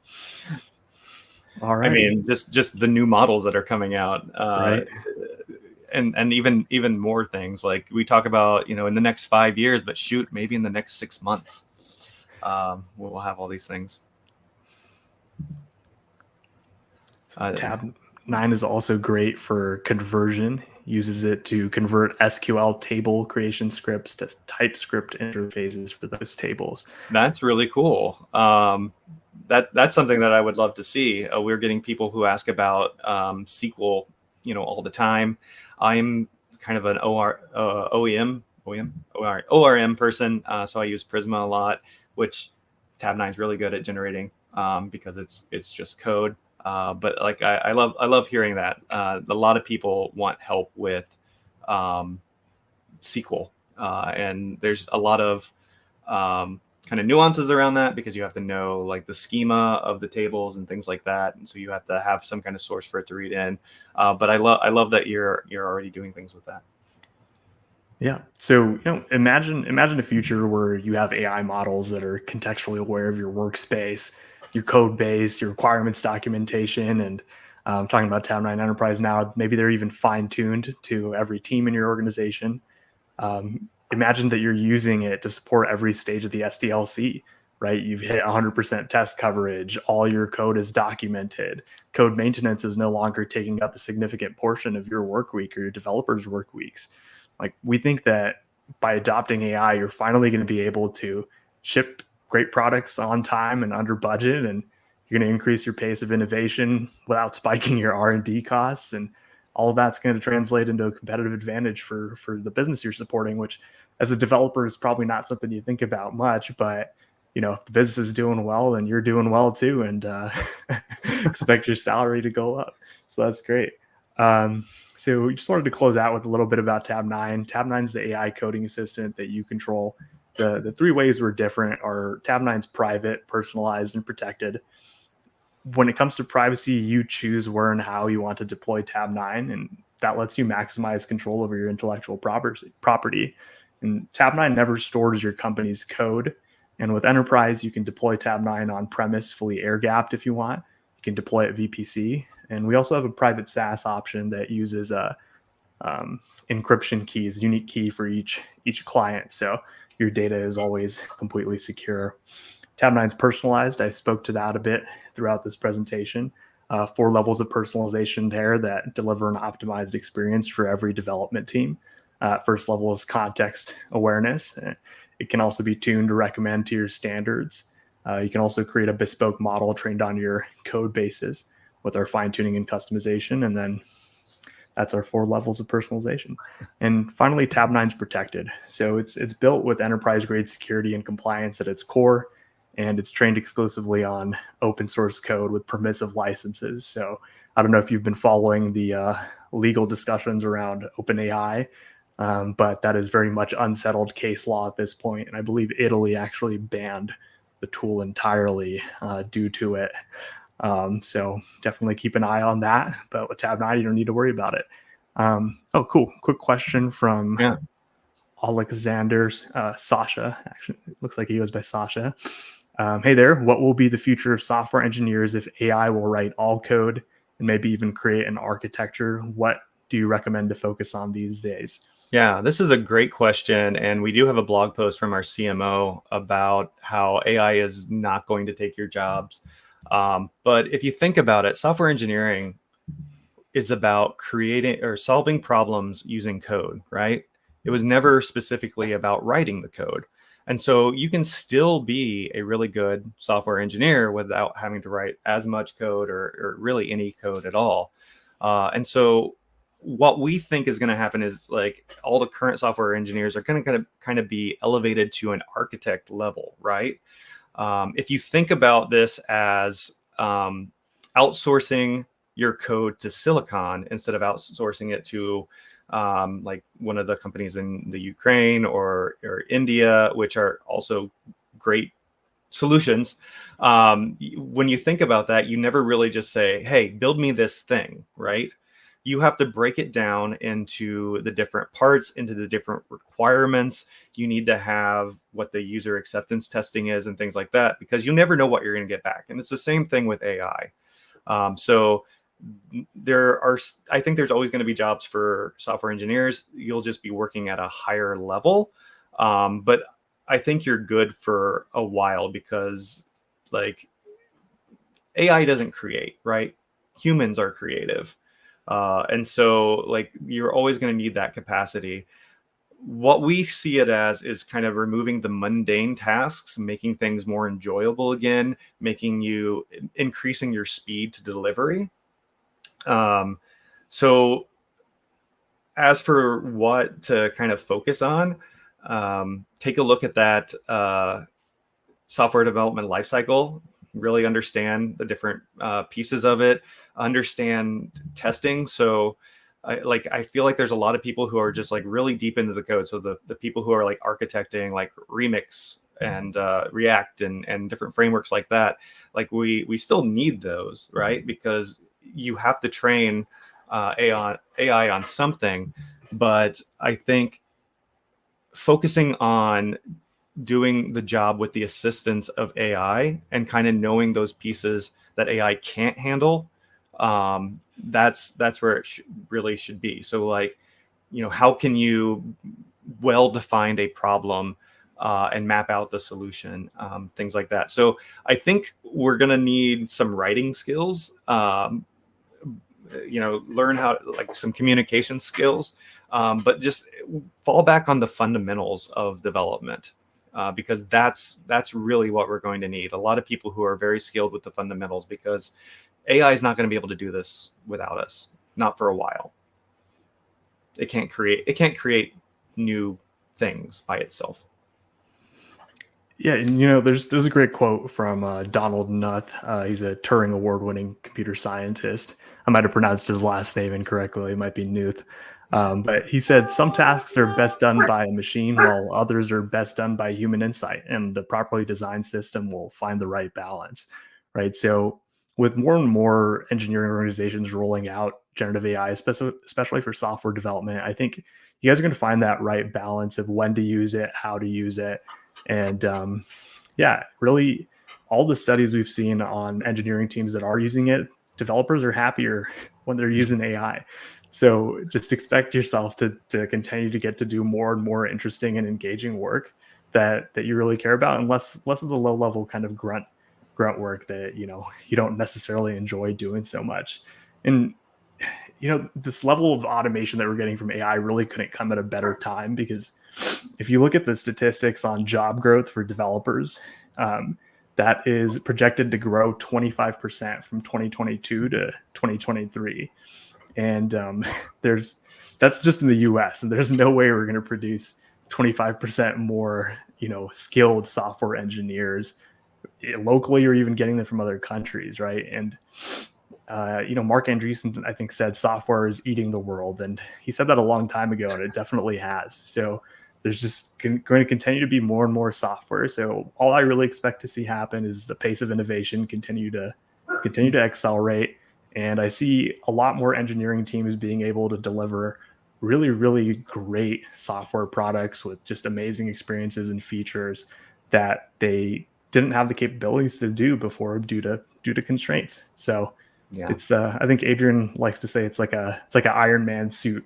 all right. I mean, just the new models that are coming out, right. And even more things like we talk about, in the next 5 years, but shoot, maybe in the next 6 months, we'll have all these things. Tabnine is also great for conversion. Uses it to convert SQL table creation scripts to TypeScript interfaces for those tables. That's really cool. That's something that I would love to see. We're getting people who ask about SQL, all the time. I'm kind of an ORM person, so I use Prisma a lot, which Tabnine is really good at generating because it's just code. But like I love hearing that. A lot of people want help with SQL, and there's a lot of kind of nuances around that because you have to know like the schema of the tables and things like that, and so you have to have some kind of source for it to read in. But I love that you're already doing things with that. Yeah. So imagine a future where you have AI models that are contextually aware of your workspace, your code base, your requirements documentation, and talking about Tabnine Enterprise now, maybe they're even fine-tuned to every team in your organization. Imagine that you're using it to support every stage of the SDLC, right? You've hit 100% test coverage. All your code is documented. Code maintenance is no longer taking up a significant portion of your work week or your developers' work weeks. Like, we think that by adopting AI, you're finally going to be able to ship great products on time and under budget, and you're going to increase your pace of innovation without spiking your R&D costs. And all of that's going to translate into a competitive advantage for the business you're supporting, which as a developer is probably not something you think about much, but if the business is doing well, then you're doing well too, and expect your salary to go up. So that's great. So we just wanted to close out with a little bit about Tabnine. Tabnine's the AI coding assistant that you control. The three ways we're different are Tabnine's private, personalized, and protected. When it comes to privacy, you choose where and how you want to deploy Tabnine, and that lets you maximize control over your intellectual property. And Tabnine never stores your company's code. And with Enterprise, you can deploy Tabnine on premise, fully air gapped if you want. You can deploy it VPC. And we also have a private SaaS option that uses encryption keys, unique key for each client. So your data is always completely secure. Tabnine's personalized. I spoke to that a bit throughout this presentation. 4 levels of personalization there that deliver an optimized experience for every development team. First level is context awareness. It can also be tuned to recommend to your standards. You can also create a bespoke model trained on your code bases with our fine tuning and customization. And then that's our 4 levels of personalization. And finally, Tabnine's protected. So it's built with enterprise grade security and compliance at its core, and it's trained exclusively on open source code with permissive licenses. So I don't know if you've been following the legal discussions around OpenAI, but that is very much unsettled case law at this point. And I believe Italy actually banned the tool entirely due to it. So definitely keep an eye on that. But with Tabnine, you don't need to worry about it. Oh, cool. Quick question from Alexander Sasha. Actually, it looks like he goes by Sasha. Hey there, what will be the future of software engineers if AI will write all code and maybe even create an architecture? What do you recommend to focus on these days? Yeah, this is a great question. And we do have a blog post from our CMO about how AI is not going to take your jobs. But if you think about it, software engineering is about creating or solving problems using code, right? It was never specifically about writing the code. And so you can still be a really good software engineer without having to write as much code or really any code at all. And so what we think is going to happen is like all the current software engineers are going to kind of be elevated to an architect level, right? If you think about this as outsourcing your code to Silicon instead of outsourcing it to like one of the companies in the Ukraine or India, which are also great solutions. When you think about that, you never really just say, hey, build me this thing, right? You have to break it down into the different parts, into the different requirements. You need to have what the user acceptance testing is and things like that, because you never know what you're going to get back. And it's the same thing with AI. So I think there's always going to be jobs for software engineers. You'll just be working at a higher level. But I think you're good for a while because like AI doesn't create, right? Humans are creative. And so like you're always going to need that capacity. What we see it as is kind of removing the mundane tasks, making things more enjoyable again, increasing your speed to delivery. So as for what to kind of focus on, take a look at that software development lifecycle, really understand the different pieces of it, understand testing. So I feel like there's a lot of people who are just like really deep into the code. So the people who are like architecting like Remix and React and different frameworks like that, like we still need those, right? Because you have to train AI on something. But I think focusing on doing the job with the assistance of AI and kind of knowing those pieces that AI can't handle, that's where it really should be. So like, how can you well define a problem and map out the solution, things like that. So I think we're going to need some writing skills, learn how like some communication skills, but just fall back on the fundamentals of development. Because that's really what we're going to need. A lot of people who are very skilled with the fundamentals, because AI is not going to be able to do this without us, not for a while. It can't create new things by itself. Yeah, and there's a great quote from Donald Knuth. He's a Turing Award-winning computer scientist. I might have pronounced his last name incorrectly. It might be Knuth. But he said some tasks are best done by a machine while others are best done by human insight, and a properly designed system will find the right balance, right? So with more and more engineering organizations rolling out generative AI, especially for software development, I think you guys are going to find that right balance of when to use it, how to use it. And really all the studies we've seen on engineering teams that are using it developers are happier when they're using AI. So just expect yourself to continue to get to do more and more interesting and engaging work that you really care about, and less of the low level kind of grunt work that you don't necessarily enjoy doing so much. And this level of automation that we're getting from AI really couldn't come at a better time, because if you look at the statistics on job growth for developers, that is projected to grow 25% from 2022 to 2023. And that's just in the US, and there's no way we're going to produce 25% more, skilled software engineers locally, or even getting them from other countries, right? And Mark Andreessen, I think, said software is eating the world, and he said that a long time ago, and it definitely has. So there's just going to continue to be more and more software. So all I really expect to see happen is the pace of innovation continue to accelerate, and I see a lot more engineering teams being able to deliver really, really great software products with just amazing experiences and features that they didn't have the capabilities to do before due to constraints. So Yeah. it's I think Adrian likes to say it's like an Iron Man suit,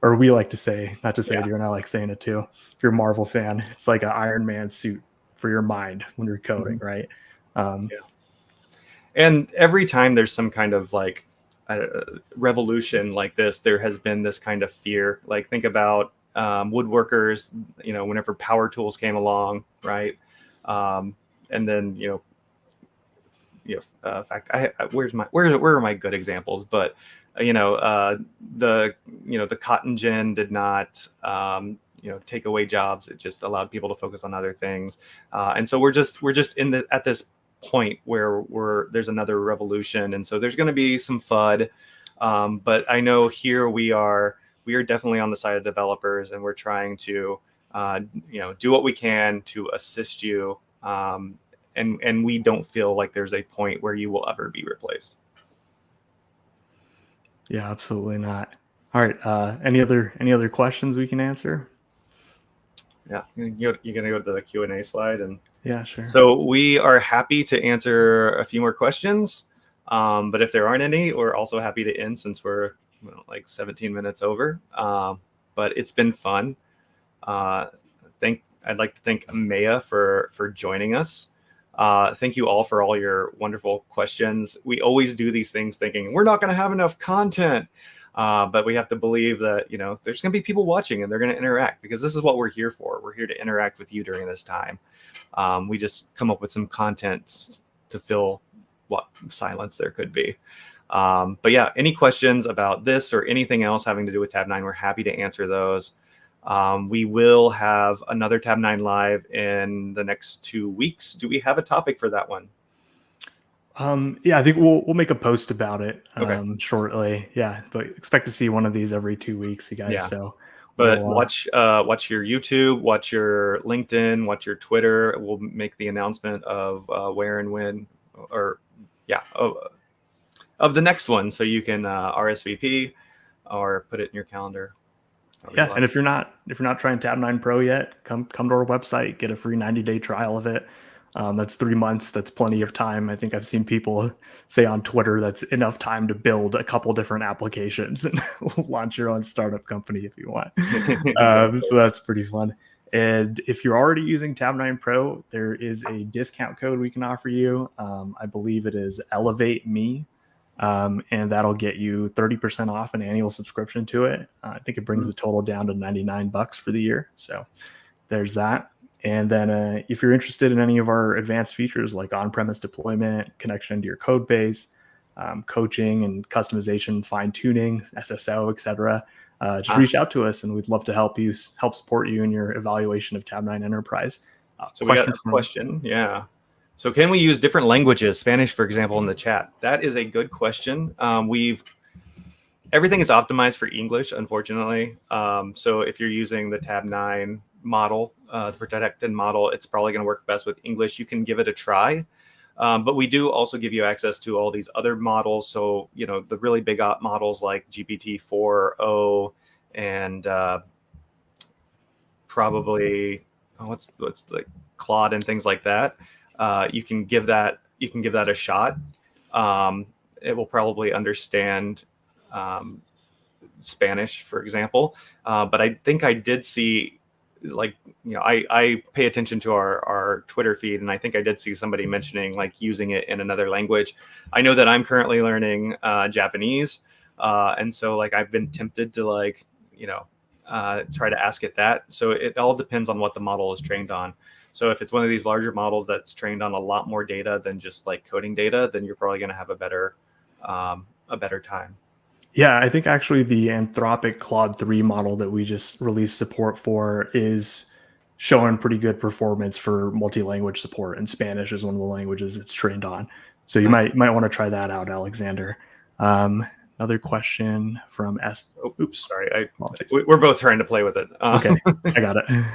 or we like to say, not just Adrian, I like saying it too. If you're a Marvel fan, it's like an Iron Man suit for your mind when you're coding, right? And every time there's some kind of like revolution like this, there has been this kind of fear. Like, think about woodworkers, whenever power tools came along, right? And then, in fact, where are my good examples? But the cotton gin did not take away jobs. It just allowed people to focus on other things. And so we're just at this point where there's another revolution, and so there's going to be some FUD. But I know here we are definitely on the side of developers, and we're trying to do what we can to assist you. And we don't feel like there's a point where you will ever be replaced. Yeah, absolutely not. All right. Any other questions we can answer? Yeah, you're gonna go to the Q&A slide, and yeah, sure. So we are happy to answer a few more questions, but if there aren't any, we're also happy to end, since we're like 17 minutes over. But it's been fun. I'd like to thank Maya for joining us. Thank you all for all your wonderful questions. We always do these things thinking we're not going to have enough content, but we have to believe that there's going to be people watching, and they're going to interact, because this is what we're here for. We're here to interact with you during this time. We just come up with some content to fill what silence there could be. But yeah, any questions about this or anything else having to do with Tabnine, we're happy to answer those. We will have another Tabnine live in the next 2 weeks. Do we have a topic for that one? Yeah, I think we'll make a post about it shortly. Yeah, but expect to see one of these every 2 weeks, you guys. Yeah. So, but watch your YouTube, watch your LinkedIn, watch your Twitter. We'll make the announcement of where and when, of the next one, so you can RSVP or put it in your calendar. Yeah, and if you're not trying Tabnine Pro yet, come to our website, get a free 90-day trial of it. That's 3 months. That's plenty of time. I think I've seen people say on Twitter that's enough time to build a couple different applications and launch your own startup company if you want. So that's pretty fun. And if you're already using Tabnine Pro, there is a discount code we can offer you. I believe it is Elevate Me. And that'll get you 30% off an annual subscription to it. I think it brings the total down to $99 for the year. So there's that. And then if you're interested in any of our advanced features like on-premise deployment, connection to your code base, coaching and customization, fine-tuning, SSO, etc., just reach out to us, and we'd love to help support you in your evaluation of Tabnine Enterprise. So we got a question. Yeah. So can we use different languages, Spanish, for example, in the chat? That is a good question. Everything is optimized for English, unfortunately. So if you're using the Tabnine model, the protected model, it's probably going to work best with English. You can give it a try. But we do also give you access to all these other models. So, the really big models like GPT-4o and probably what's like Claude and things like that. You can give that a shot. it will probably understand Spanish, for example. But I think I did see, like, I pay attention to our Twitter feed, and I think I did see somebody mentioning like using it in another language. I know that I'm currently learning Japanese, and so like I've been tempted to like try to ask it that. So it all depends on what the model is trained on. So if it's one of these larger models that's trained on a lot more data than just like coding data, then you're probably going to have a better time. Yeah, I think actually the Anthropic Claude 3 model that we just released support for is showing pretty good performance for multi-language support, and Spanish is one of the languages it's trained on. So you might want to try that out, Alexander. Another question from S. Oh, oops, sorry. Apologies. We're both trying to play with it. Okay, I got it.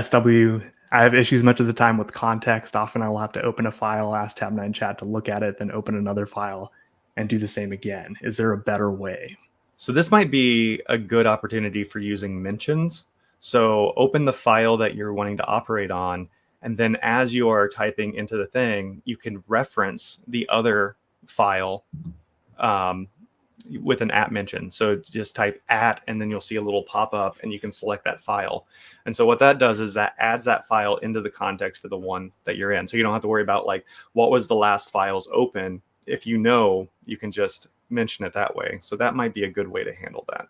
SW, I have issues much of the time with context. Often I will have to open a file, ask Tabnine chat to look at it, then open another file and do the same again. Is there a better way? So this might be a good opportunity for using mentions. So open the file that you're wanting to operate on, and then as you are typing into the thing, you can reference the other file with an @ mention. So just type @ and then you'll see a little pop-up and you can select that file. And so what that does is that adds that file into the context for the one that you're in. So you don't have to worry about like what was the last files open. If you know, you can just mention it that way. So that might be a good way to handle that.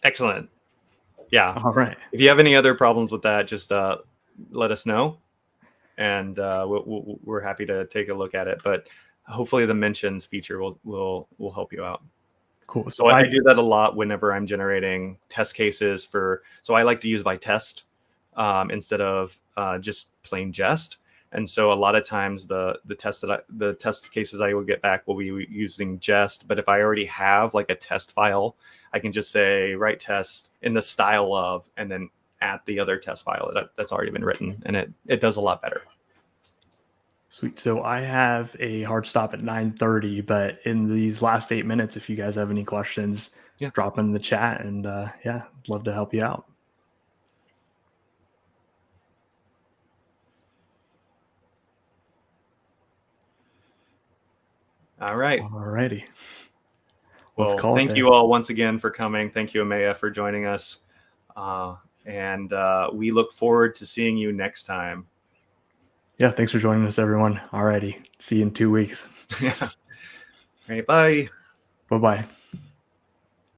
Excellent. Yeah. All right. If you have any other problems with that, just let us know, and we're happy to take a look at it. But hopefully the mentions feature will help you out. Cool. So I do that a lot whenever I'm generating test cases so I like to use Vitest instead of just plain Jest. And so a lot of times the test cases I will get back will be using Jest. But if I already have like a test file, I can just say write test in the style of, and then add the other test file that's already been written, and it does a lot better. Sweet. So I have a hard stop at 9:30, but in these last 8 minutes, if you guys have any questions, drop them in the chat, and I'd love to help you out. All right. Alrighty. Well, thank you all once again for coming. Thank you, Amaya, for joining us. And we look forward to seeing you next time. Yeah, thanks for joining us, everyone. Alrighty. See you in 2 weeks. Yeah. All right, bye. Bye-bye.